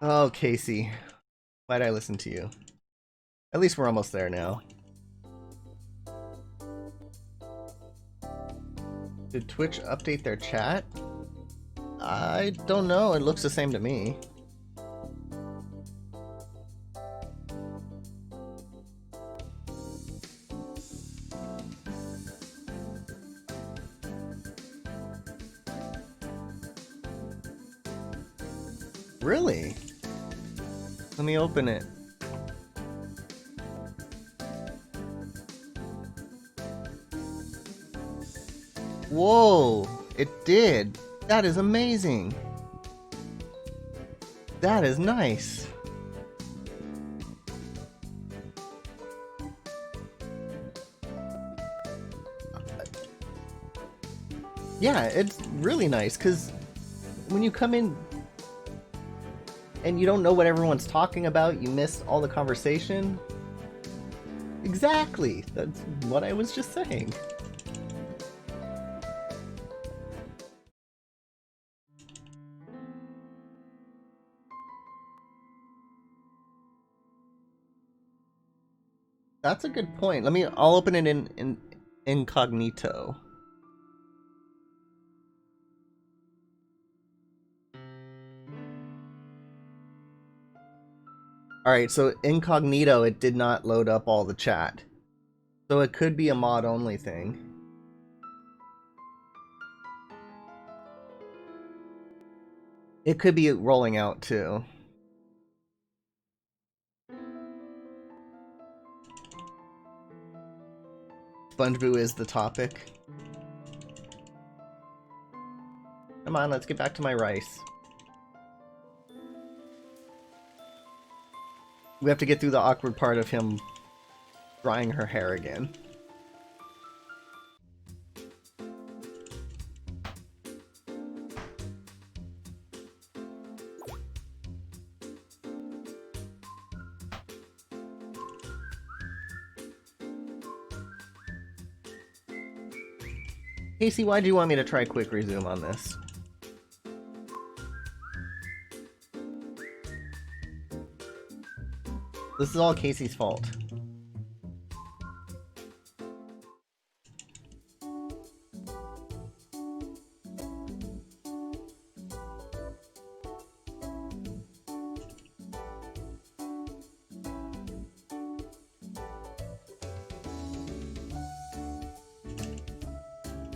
Oh, Casey. Why'd I listen to you? At least we're almost there now. Did Twitch update their chat? I don't know. It looks the same to me. Really? Let me open it. Whoa! It did! That is amazing! That is nice! Yeah, it's really nice, because when you come in and you don't know what everyone's talking about, you miss all the conversation. Exactly! That's what I was just saying. That's a good point. I'll open it in incognito. Alright, so incognito, it did not load up all the chat. So it could be a mod only thing. It could be rolling out too. SpongeBob is the topic. Come on, let's get back to my rice. We have to get through the awkward part of him drying her hair again. Casey, why do you want me to try quick resume on this? This is all Casey's fault.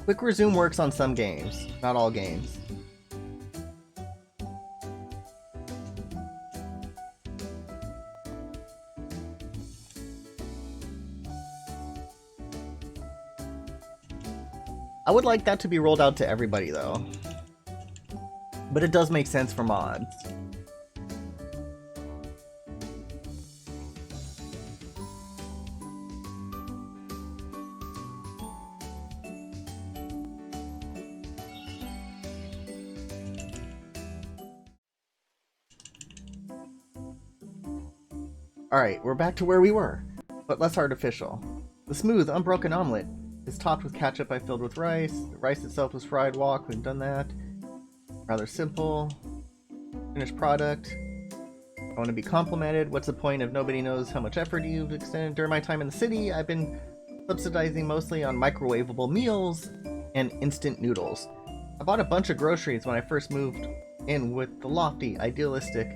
Quick resume works on some games, not all games. I would like that to be rolled out to everybody, though. But it does make sense for mods. Alright, we're back to where we were, but less artificial. The smooth, unbroken omelet is topped with ketchup I filled with rice. The rice itself was fried wok, we've done that. Rather simple. Finished product. I want to be complimented. What's the point if nobody knows how much effort you've extended? During my time in the city, I've been subsidizing mostly on microwavable meals and instant noodles. I bought a bunch of groceries when I first moved in with the lofty, idealistic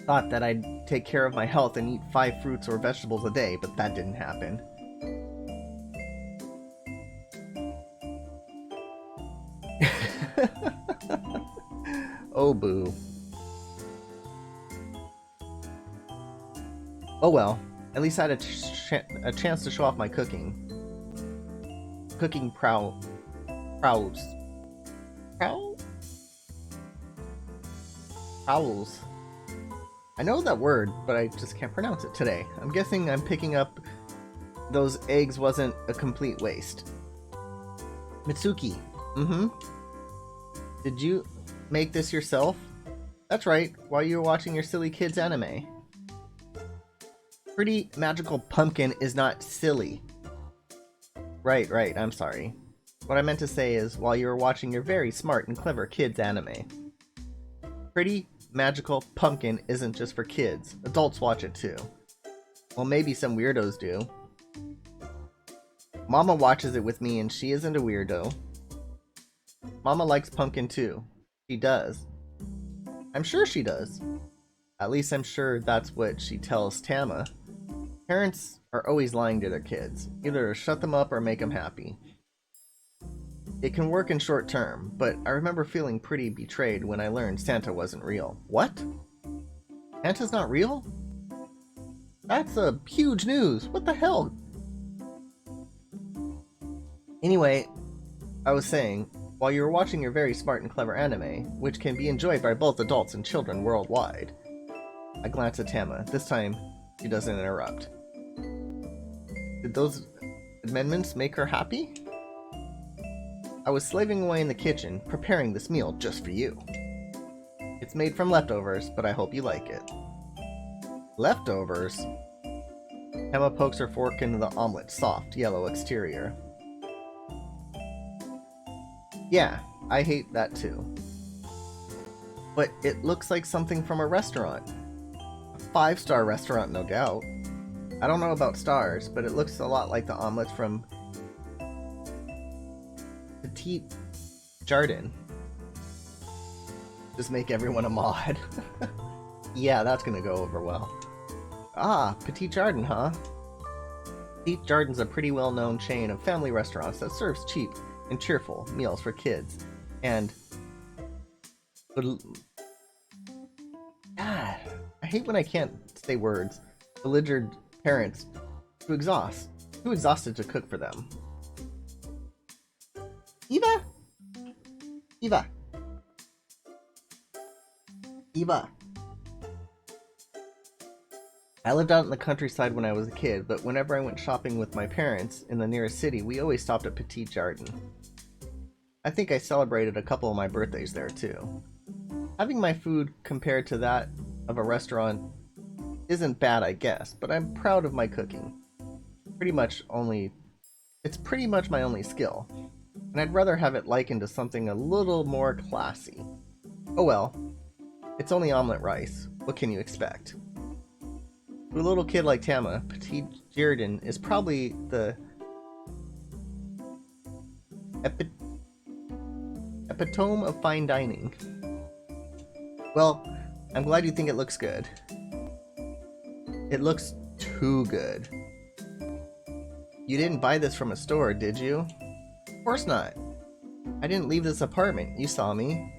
thought that I'd take care of my health and eat 5 fruits or vegetables a day, but that didn't happen. Oh boo. Oh well, at least I had a chance to show off my cooking. Cooking prowess. Prowls? I know that word, but I just can't pronounce it today. I'm guessing I'm picking up those eggs wasn't a complete waste. Mitsuki. Did you make this yourself? That's right, while you were watching your silly kids anime. Pretty Magical Pumpkin is not silly. Right, I'm sorry. What I meant to say is, while you were watching your very smart and clever kids anime. Pretty Magical Pumpkin isn't just for kids. Adults watch it too. Well, maybe some weirdos do. Mama watches it with me and she isn't a weirdo. Mama likes Pumpkin too. She does. I'm sure she does. At least I'm sure that's what she tells Tama. Parents are always lying to their kids, either to shut them up or make them happy. It can work in short term, but I remember feeling pretty betrayed when I learned Santa wasn't real. What? Santa's not real? That's a huge news. What the hell? Anyway, I was saying, while you were watching your very smart and clever anime, which can be enjoyed by both adults and children worldwide, I glanced at Tama. This time, she doesn't interrupt. Did those amendments make her happy? I was slaving away in the kitchen, preparing this meal just for you. It's made from leftovers, but I hope you like it. Leftovers? Tama pokes her fork into the omelet's soft, yellow exterior. Yeah, I hate that too. But it looks like something from a restaurant. A 5-star restaurant, no doubt. I don't know about stars, but it looks a lot like the omelets from Petit Jardin. Just make everyone a mod. Yeah, that's gonna go over well. Ah, Petit Jardin, huh? Petit Jardin's a pretty well-known chain of family restaurants that serves cheap and cheerful meals for kids and I hate when I can't say words. Belligerent parents too exhausted to cook for them. Eva. I lived out in the countryside when I was a kid, but whenever I went shopping with my parents in the nearest city, we always stopped at Petit Jardin. I think I celebrated a couple of my birthdays there too. Having my food compared to that of a restaurant isn't bad, I guess, but I'm proud of my cooking. It's pretty much my only skill, and I'd rather have it likened to something a little more classy. Oh well, it's only omelet rice. What can you expect? To a little kid like Tama, Petit Jardin is probably the epitome of fine dining. Well, I'm glad you think it looks good. It looks too good. You didn't buy this from a store, did you? Of course not. I didn't leave this apartment. You saw me.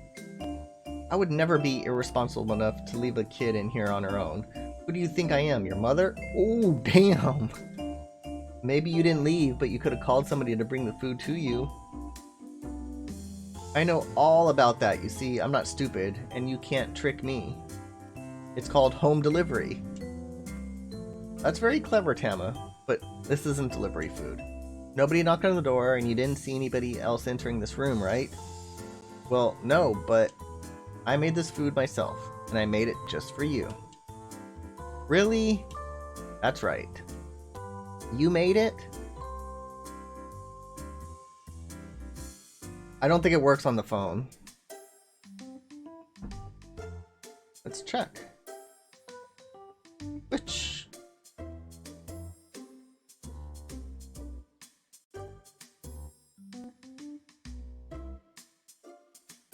I would never be irresponsible enough to leave a kid in here on her own. Who do you think I am, your mother? Oh, damn. Maybe you didn't leave, but you could have called somebody to bring the food to you. I know all about that, you see. I'm not stupid, and you can't trick me. It's called home delivery. That's very clever, Tama, but this isn't delivery food. Nobody knocked on the door, and you didn't see anybody else entering this room, right? Well, no, but I made this food myself, and I made it just for you. Really? That's right. You made it? I don't think it works on the phone. Let's check. Which?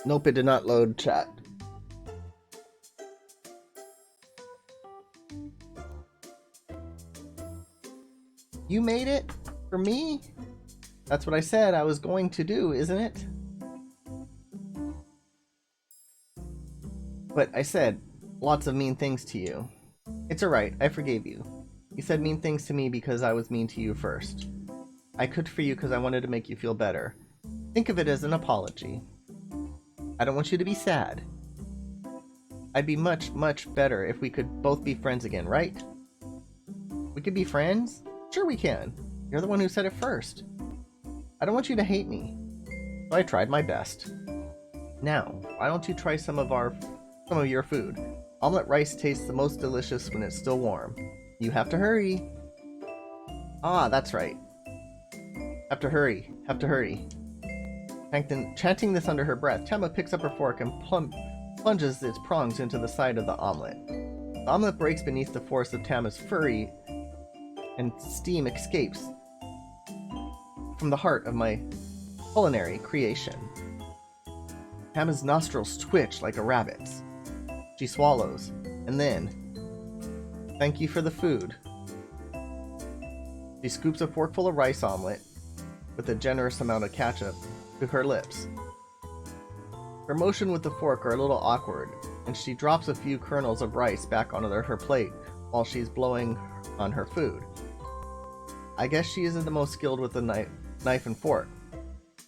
Nope, it did not load chat. You made it? For me? That's what I said I was going to do, isn't it? But I said lots of mean things to you. It's alright, I forgave you. You said mean things to me because I was mean to you first. I cooked for you because I wanted to make you feel better. Think of it as an apology. I don't want you to be sad. I'd be much, much better if we could both be friends again, right? We could be friends? Sure we can. You're the one who said it first. I don't want you to hate me. So I tried my best. Now, why don't you try some of your food? Omelette rice tastes the most delicious when it's still warm. You have to hurry. Ah, that's right. Have to hurry. Have to hurry. Chanting this under her breath, Tama picks up her fork and plunges its prongs into the side of the omelet. The omelet breaks beneath the force of Tama's fury, and steam escapes from the heart of my culinary creation. Tama's nostrils twitch like a rabbit's. She swallows, and then, thank you for the food. She scoops a forkful of rice omelet with a generous amount of ketchup to her lips. Her motion with the fork are a little awkward, and she drops a few kernels of rice back onto her plate while she's blowing on her food. I guess she isn't the most skilled with the knife and fork,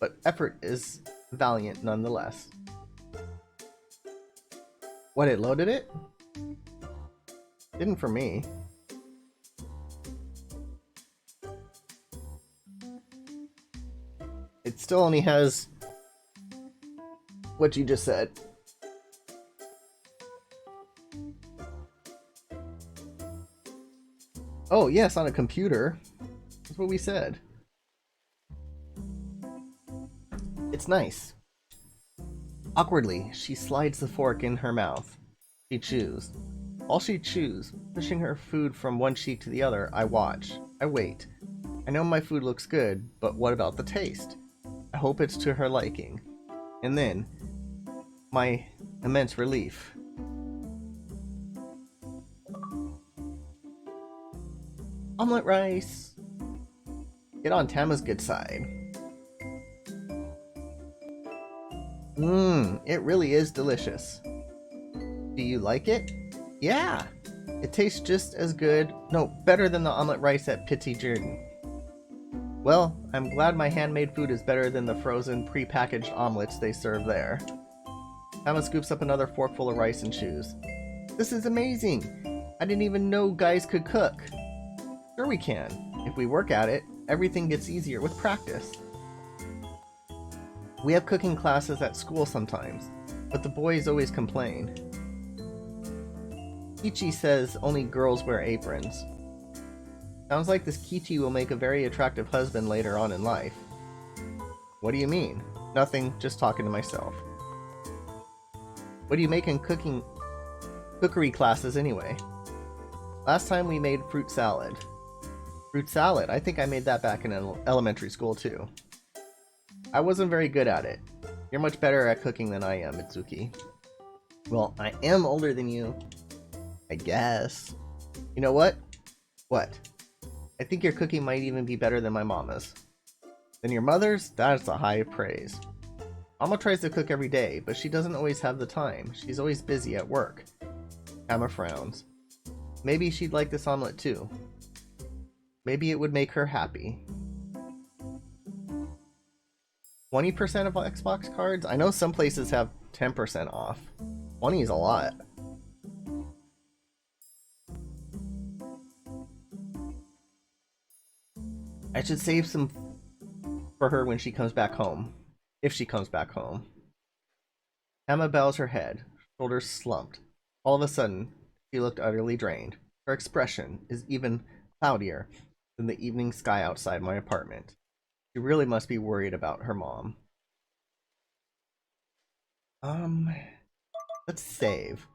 but effort is valiant nonetheless. What, it loaded it? Didn't for me. It still only has what you just said. Oh, yes, on a computer. That's what we said. It's nice. Awkwardly, she slides the fork in her mouth. She chews. While she chews, pushing her food from one cheek to the other, I watch. I wait. I know my food looks good, but what about the taste? I hope it's to her liking. And then, my immense relief. Omelette rice! Get on Tama's good side. It really is delicious. Do you like it? Yeah! It tastes just as good, no, better than the omelette rice at Petit Jordan. Well, I'm glad my handmade food is better than the frozen, pre-packaged omelets they serve there. Tama scoops up another forkful of rice and chews. This is amazing! I didn't even know guys could cook. Sure we can. If we work at it, everything gets easier with practice. We have cooking classes at school sometimes, but the boys always complain. Kichi says only girls wear aprons. Sounds like this Kichi will make a very attractive husband later on in life. What do you mean? Nothing, just talking to myself. What do you make in cookery classes anyway? Last time we made fruit salad. Fruit salad? I think I made that back in elementary school too. I wasn't very good at it. You're much better at cooking than I am, Mitsuki. Well, I am older than you. I guess. You know what? What? I think your cooking might even be better than my mama's. Than your mother's? That's a high praise. Mama tries to cook every day, but she doesn't always have the time. She's always busy at work. Tama frowns. Maybe she'd like this omelet too. Maybe it would make her happy. 20% of Xbox cards? I know some places have 10% off. 20 is a lot. I should save some for her when she comes back home. If she comes back home. Emma bows her head, shoulders slumped. All of a sudden, she looked utterly drained. Her expression is even cloudier than the evening sky outside my apartment. She really must be worried about her mom. Let's save.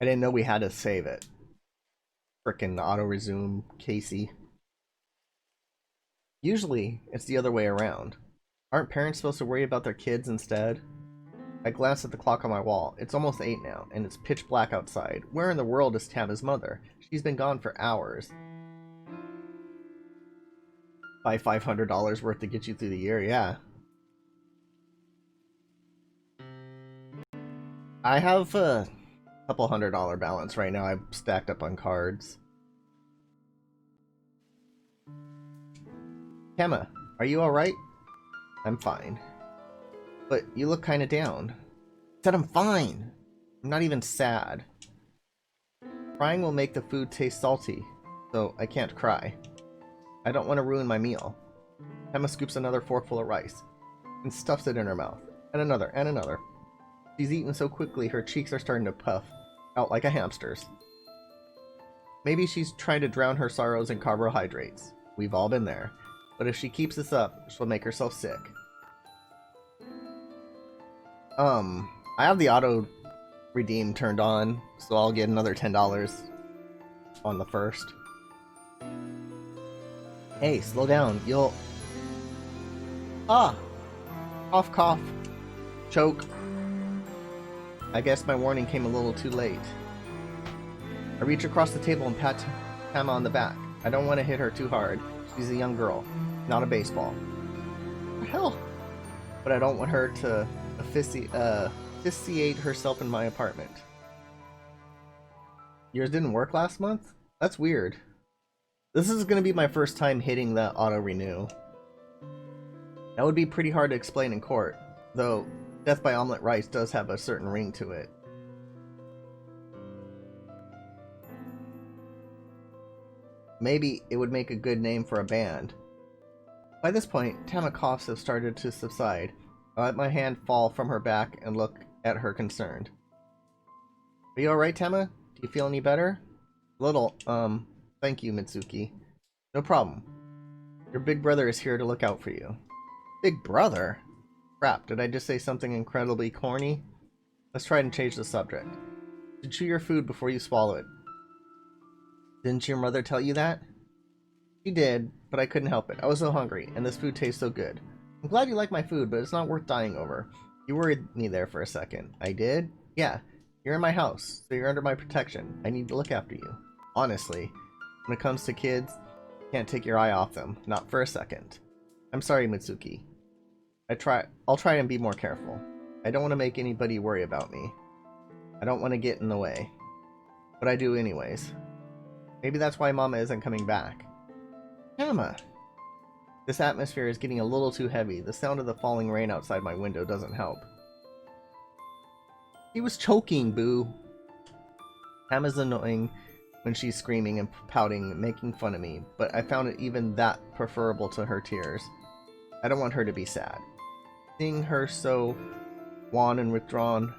I didn't know we had to save it. Frickin' auto-resume, Casey. Usually, it's the other way around. Aren't parents supposed to worry about their kids instead? I glanced at the clock on my wall. It's almost 8 now, and it's pitch black outside. Where in the world is Tama's mother? She's been gone for hours. Buy $500 worth to get you through the year, yeah. I have a couple $100 balance right now. I've stacked up on cards. Tama, are you alright? I'm fine. But you look kinda down. I said I'm fine! I'm not even sad. Crying will make the food taste salty, so I can't cry. I don't want to ruin my meal. Emma scoops another forkful of rice and stuffs it in her mouth. And another, and another. She's eaten so quickly her cheeks are starting to puff out like a hamster's. Maybe she's trying to drown her sorrows in carbohydrates. We've all been there. But if she keeps this up, she'll make herself sick. I have the auto redeem turned on, so I'll get another $10 on the first. Hey, slow down. You'll... Cough, cough. Choke. I guess my warning came a little too late. I reach across the table and pat Tama on the back. I don't want to hit her too hard. She's a young girl, not a baseball. What the hell? But I don't want her to asphyxiate herself in my apartment. Yours didn't work last month? That's weird. This is going to be my first time hitting that auto-renew. That would be pretty hard to explain in court, though Death by Omelette Rice does have a certain ring to it. Maybe it would make a good name for a band. By this point, Tama coughs have started to subside. I let my hand fall from her back and look at her concerned. Are you alright, Tama? Do you feel any better? Little, thank you, Mitsuki. No problem. Your big brother is here to look out for you. Big brother? Crap, did I just say something incredibly corny? Let's try and change the subject. You should chew your food before you swallow it. Didn't your mother tell you that? She did, but I couldn't help it. I was so hungry, and this food tastes so good. I'm glad you like my food, but it's not worth dying over. You worried me there for a second. I did? Yeah. You're in my house, so you're under my protection. I need to look after you. Honestly, when it comes to kids, you can't take your eye off them. Not for a second. I'm sorry, Mitsuki. I'll try and be more careful. I don't want to make anybody worry about me. I don't want to get in the way. But I do anyways. Maybe that's why Mama isn't coming back. Tama! This atmosphere is getting a little too heavy. The sound of the falling rain outside my window doesn't help. He was choking, boo! Tama's annoying when she's screaming and pouting, making fun of me, but I found it even that preferable to her tears. I don't want her to be sad. Seeing her so wan and withdrawn,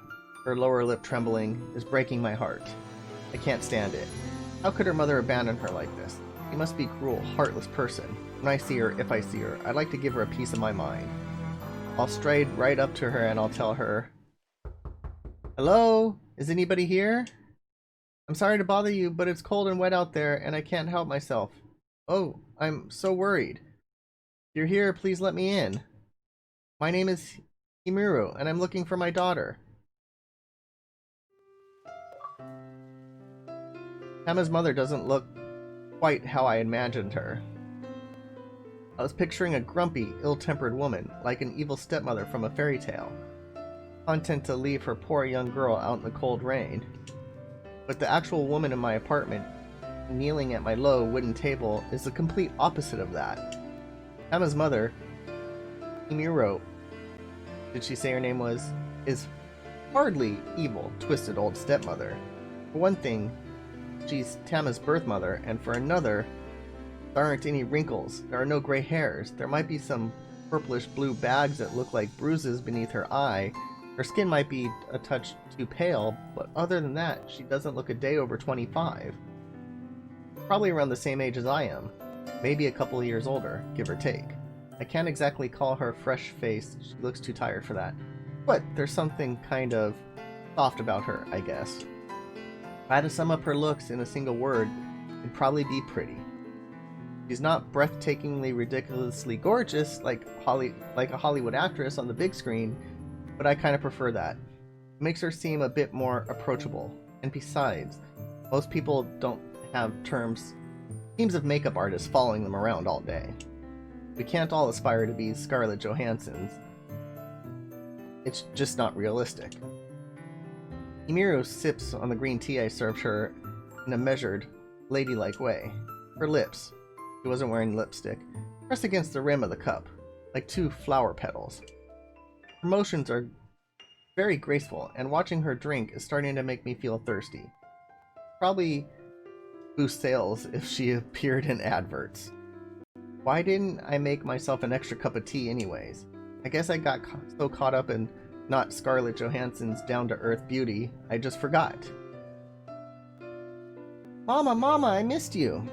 her lower lip trembling, is breaking my heart. I can't stand it. How could her mother abandon her like this? She must be a cruel, heartless person. When I see her, if I see her, I'd like to give her a piece of my mind. I'll stride right up to her and I'll tell her, "Hello? Is anybody here? I'm sorry to bother you, but it's cold and wet out there and I can't help myself. Oh, I'm so worried. If you're here, please let me in. My name is Himuro and I'm looking for my daughter." Tama's mother doesn't look quite how I imagined her. I was picturing a grumpy, ill-tempered woman, like an evil stepmother from a fairy tale, content to leave her poor young girl out in the cold rain. But the actual woman in my apartment kneeling at my low wooden table is the complete opposite of that. Tama's mother, Himuro, did she say her name was, is hardly evil, twisted old stepmother. For one thing, she's Tama's birth mother, and for another, there aren't any wrinkles, there are no gray hairs, there might be some purplish blue bags that look like bruises beneath her eye, her skin might be a touch too pale, but other than that, she doesn't look a day over 25. Probably around the same age as I am, maybe a couple of years older, give or take. I can't exactly call her fresh-faced, she looks too tired for that. But there's something kind of soft about her, I guess. If I had to sum up her looks in a single word, it'd probably be pretty. She's not breathtakingly, ridiculously gorgeous like a Hollywood actress on the big screen, but I kind of prefer that. It makes her seem a bit more approachable. And besides, most people don't have teams of makeup artists following them around all day. We can't all aspire to be Scarlett Johanssons. It's just not realistic. Himuro sips on the green tea I served her in a measured, ladylike way. Her lips, she wasn't wearing lipstick, pressed against the rim of the cup, like two flower petals. Her motions are very graceful, and watching her drink is starting to make me feel thirsty. Probably boost sales if she appeared in adverts. Why didn't I make myself an extra cup of tea anyways? I guess I got so caught up in not Scarlett Johansson's down-to-earth beauty, I just forgot. Mama, I missed you!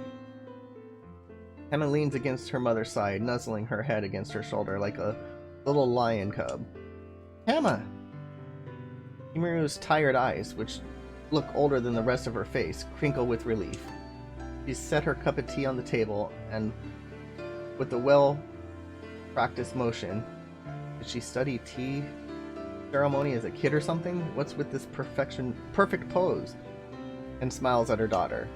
Emma leans against her mother's side, nuzzling her head against her shoulder like a little lion cub. Emma! Himuro's tired eyes, which look older than the rest of her face, crinkle with relief. She set her cup of tea on the table, and with a well-practiced motion, did she study tea ceremony as a kid or something? What's with this perfect pose? And smiles at her daughter.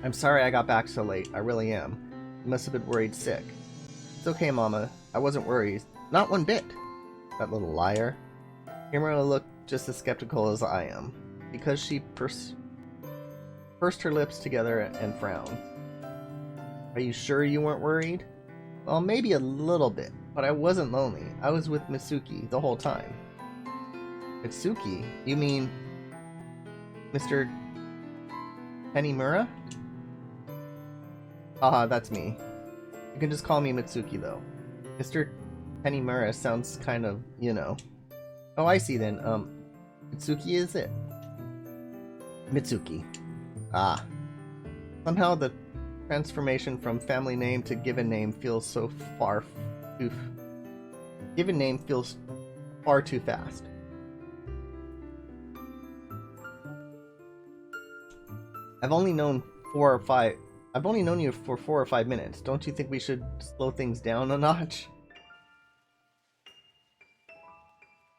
I'm sorry I got back so late, I really am. You must have been worried sick. It's okay, Mama. I wasn't worried. Not one bit. That little liar. Himuro looked just as skeptical as I am, because she pursed her lips together and frowned. Are you sure you weren't worried? Well, maybe a little bit, but I wasn't lonely. I was with Mitsuki the whole time. Mitsuki? You mean Mr. Tanimura? Haha, that's me. You can just call me Mitsuki, though. Mr. Tanimura sounds kind of, you know. Oh, I see then. Mitsuki is it? Mitsuki. Ah. Somehow the transformation from family name to given name feels so far too... Given name feels far too fast. I've only known you for 4 or 5 minutes. Don't you think we should slow things down a notch?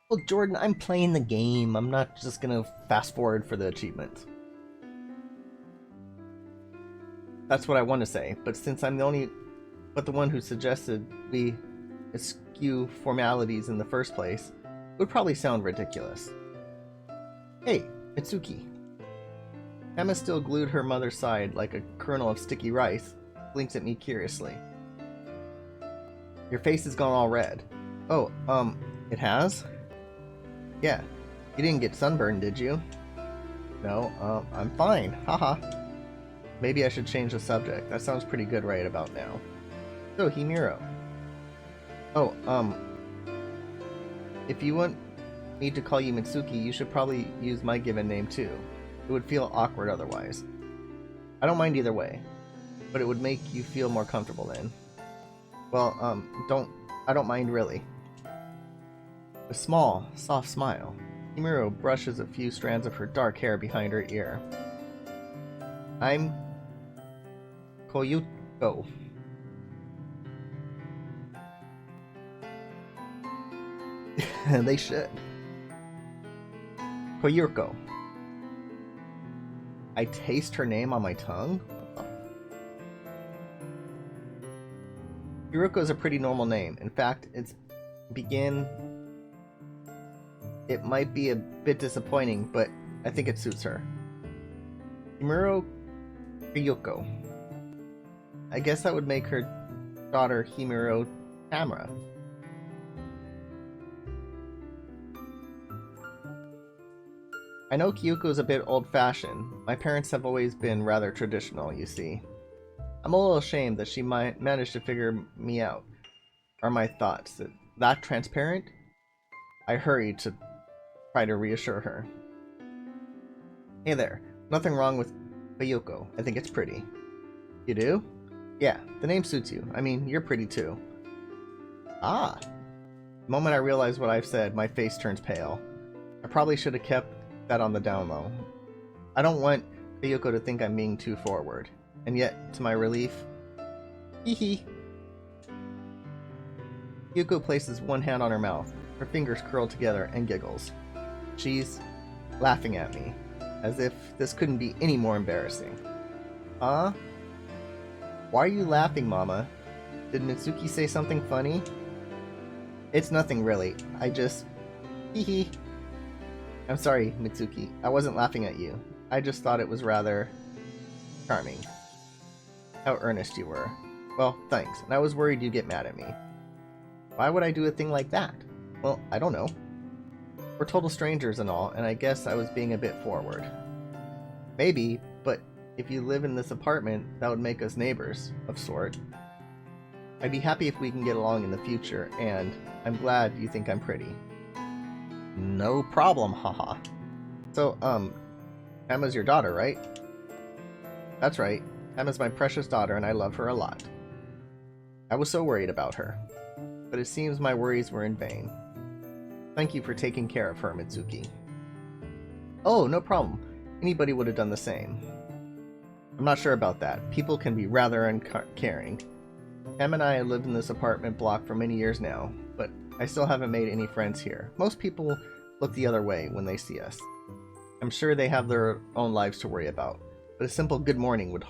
Well, Jordan, I'm playing the game. I'm not just gonna fast forward for the achievements. That's what I want to say, but since I'm the one who suggested we eschew formalities in the first place, it would probably sound ridiculous. Hey, Mitsuki. Emma, still glued her mother's side like a kernel of sticky rice, blinks at me curiously. Your face has gone all red. Oh, it has? Yeah. You didn't get sunburned, did you? No, I'm fine. Haha. Maybe I should change the subject. That sounds pretty good right about now. So, Himuro. Oh, if you want me to call you Mitsuki, you should probably use my given name too. It would feel awkward otherwise. I don't mind either way, but it would make you feel more comfortable then. Well, I don't mind really. A small, soft smile. Himuro brushes a few strands of her dark hair behind her ear. I'm Koyuko. They should. Koyuko. I taste her name on my tongue? Yuruko is a pretty normal name. In fact, it might be a bit disappointing, but I think it suits her. Himuro Ryuko. I guess that would make her daughter Himuro Tamara. I know Kyuko's a bit old-fashioned. My parents have always been rather traditional, you see. I'm a little ashamed that she might manage to figure me out. Are my thoughts that transparent? I hurried to try to reassure her. Hey there, nothing wrong with Kyuko. I think it's pretty. You do? Yeah, the name suits you. I mean, you're pretty too. Ah! The moment I realize what I've said, my face turns pale. I probably should have kept that on the down low. I don't want Kyuko to think I'm being too forward. And yet, to my relief, hee hee. Kyuko places one hand on her mouth, her fingers curled together, and giggles. She's laughing at me, as if this couldn't be any more embarrassing. Huh? Why are you laughing, Mama? Did Mitsuki say something funny? It's nothing really. I just... hee hee. I'm sorry, Mitsuki. I wasn't laughing at you. I just thought it was rather... charming. How earnest you were. Well, thanks. And I was worried you'd get mad at me. Why would I do a thing like that? Well, I don't know. We're total strangers and all, and I guess I was being a bit forward. Maybe, but if you live in this apartment, that would make us neighbors, of sort. I'd be happy if we can get along in the future, and I'm glad you think I'm pretty. No problem, haha. So, Emma's your daughter, right? That's right. Emma's my precious daughter, and I love her a lot. I was so worried about her. But it seems my worries were in vain. Thank you for taking care of her, Mitsuki. Oh, no problem. Anybody would have done the same. I'm not sure about that. People can be rather uncaring. Em and I have lived in this apartment block for many years now, but I still haven't made any friends here. Most people look the other way when they see us. I'm sure they have their own lives to worry about, but a simple good morning would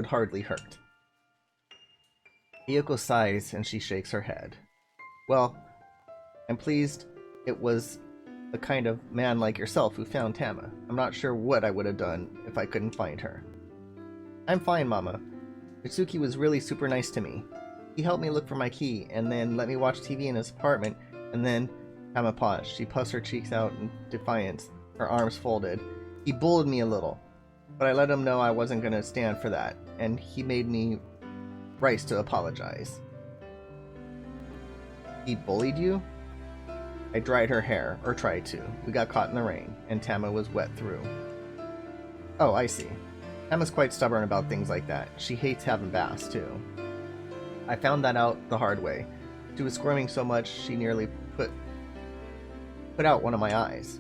hardly hurt. Kyuko sighs and she shakes her head. Well, I'm pleased it was a kind of man like yourself who found Tama. I'm not sure what I would have done if I couldn't find her. I'm fine, Mama. Mitsuki was really super nice to me. He helped me look for my key, and then let me watch TV in his apartment, and then... Tama paused. She puffed her cheeks out in defiance, her arms folded. He bullied me a little, but I let him know I wasn't going to stand for that, and he made me rise to apologize. He bullied you? I dried her hair, or tried to. We got caught in the rain, and Tama was wet through. Oh, I see. Tama's quite stubborn about things like that. She hates having baths, too. I found that out the hard way. She was squirming so much she nearly put out one of my eyes.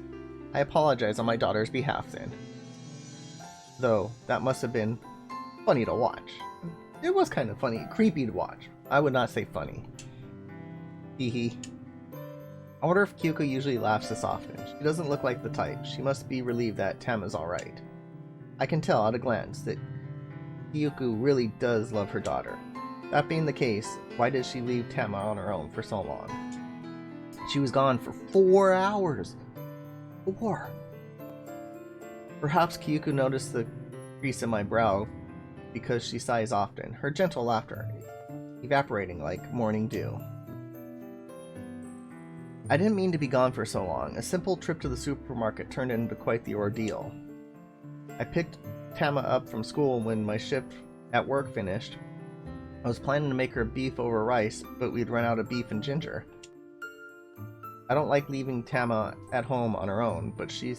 I apologize on my daughter's behalf then. Though, that must have been funny to watch. It was kind of funny, creepy to watch. I would not say funny. Hee hee. I wonder if Kyuko usually laughs this often. She doesn't look like the type. She must be relieved that Tama's alright. I can tell at a glance that Kyuko really does love her daughter. That being the case, why did she leave Tama on her own for so long? She was gone for 4 hours. 4. Perhaps Kyuko noticed the crease in my brow because she sighs often, her gentle laughter evaporating like morning dew. I didn't mean to be gone for so long. A simple trip to the supermarket turned into quite the ordeal. I picked Tama up from school when my shift at work finished. I was planning to make her beef over rice, but we'd run out of beef and ginger. I don't like leaving Tama at home on her own, but she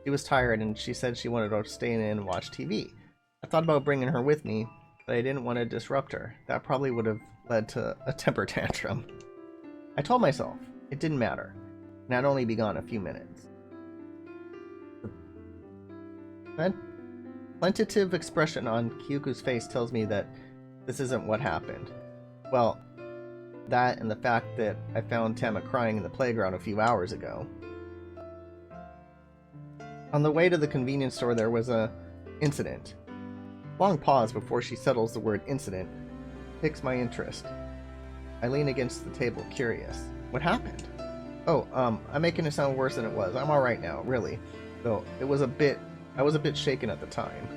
was tired and she said she wanted to stay in and watch TV. I thought about bringing her with me, but I didn't want to disrupt her. That probably would have led to a temper tantrum. I told myself it didn't matter, and I'd only be gone a few minutes. The plaintive expression on Kyuko's face tells me that this isn't what happened. Well, that and the fact that I found Tama crying in the playground a few hours ago. On the way to the convenience store there was a incident. Long pause before she settles the word incident piques my interest. I lean against the table, curious. What happened? Oh, I'm making it sound worse than it was. I'm alright now, really. Though I was a bit shaken at the time.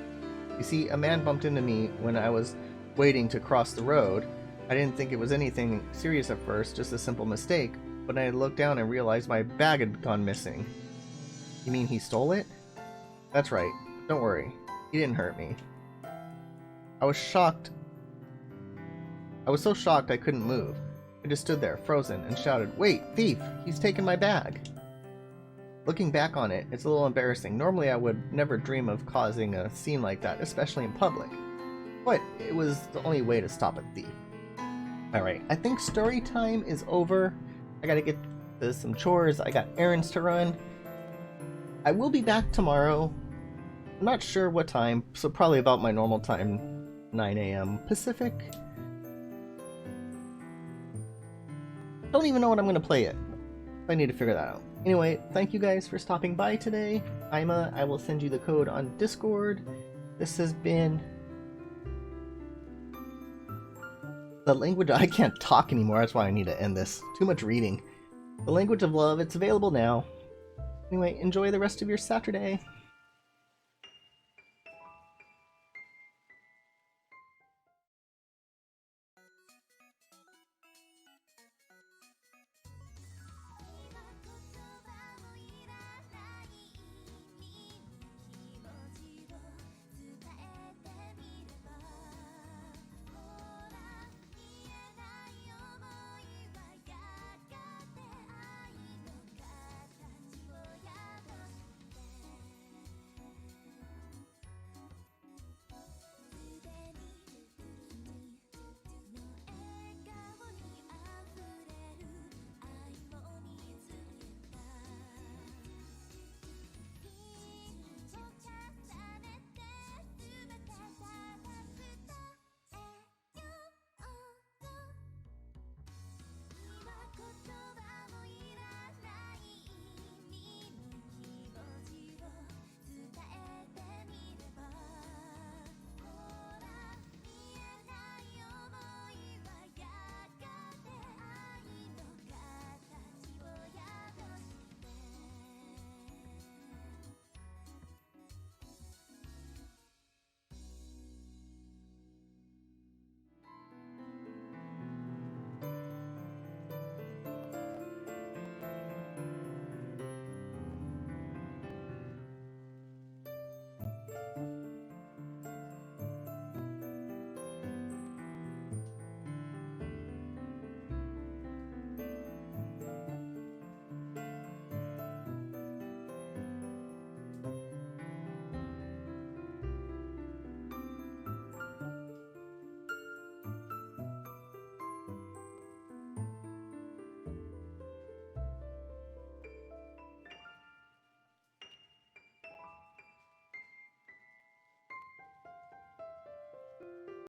You see, a man bumped into me when I was waiting to cross the road. I didn't think it was anything serious at first, just a simple mistake, but I looked down and realized my bag had gone missing. You mean he stole it? That's right. Don't worry. He didn't hurt me. I was shocked. I was so shocked I couldn't move. I just stood there, frozen, and shouted, "Wait, thief! He's taken my bag!" Looking back on it, it's a little embarrassing. Normally I would never dream of causing a scene like that, especially in public. But it was the only way to stop a thief. Alright, I think story time is over. I gotta get to some chores, I got errands to run. I will be back tomorrow. I'm not sure what time, so probably about my normal time, 9 a.m. Pacific. Don't even know what I'm gonna play yet. I need to figure that out. Anyway, thank you guys for stopping by today. I will send you the code on Discord. This has been The Language... I can't talk anymore, that's why I need to end this. Too much reading. The Language of Love, it's available now. Anyway, enjoy the rest of your Saturday.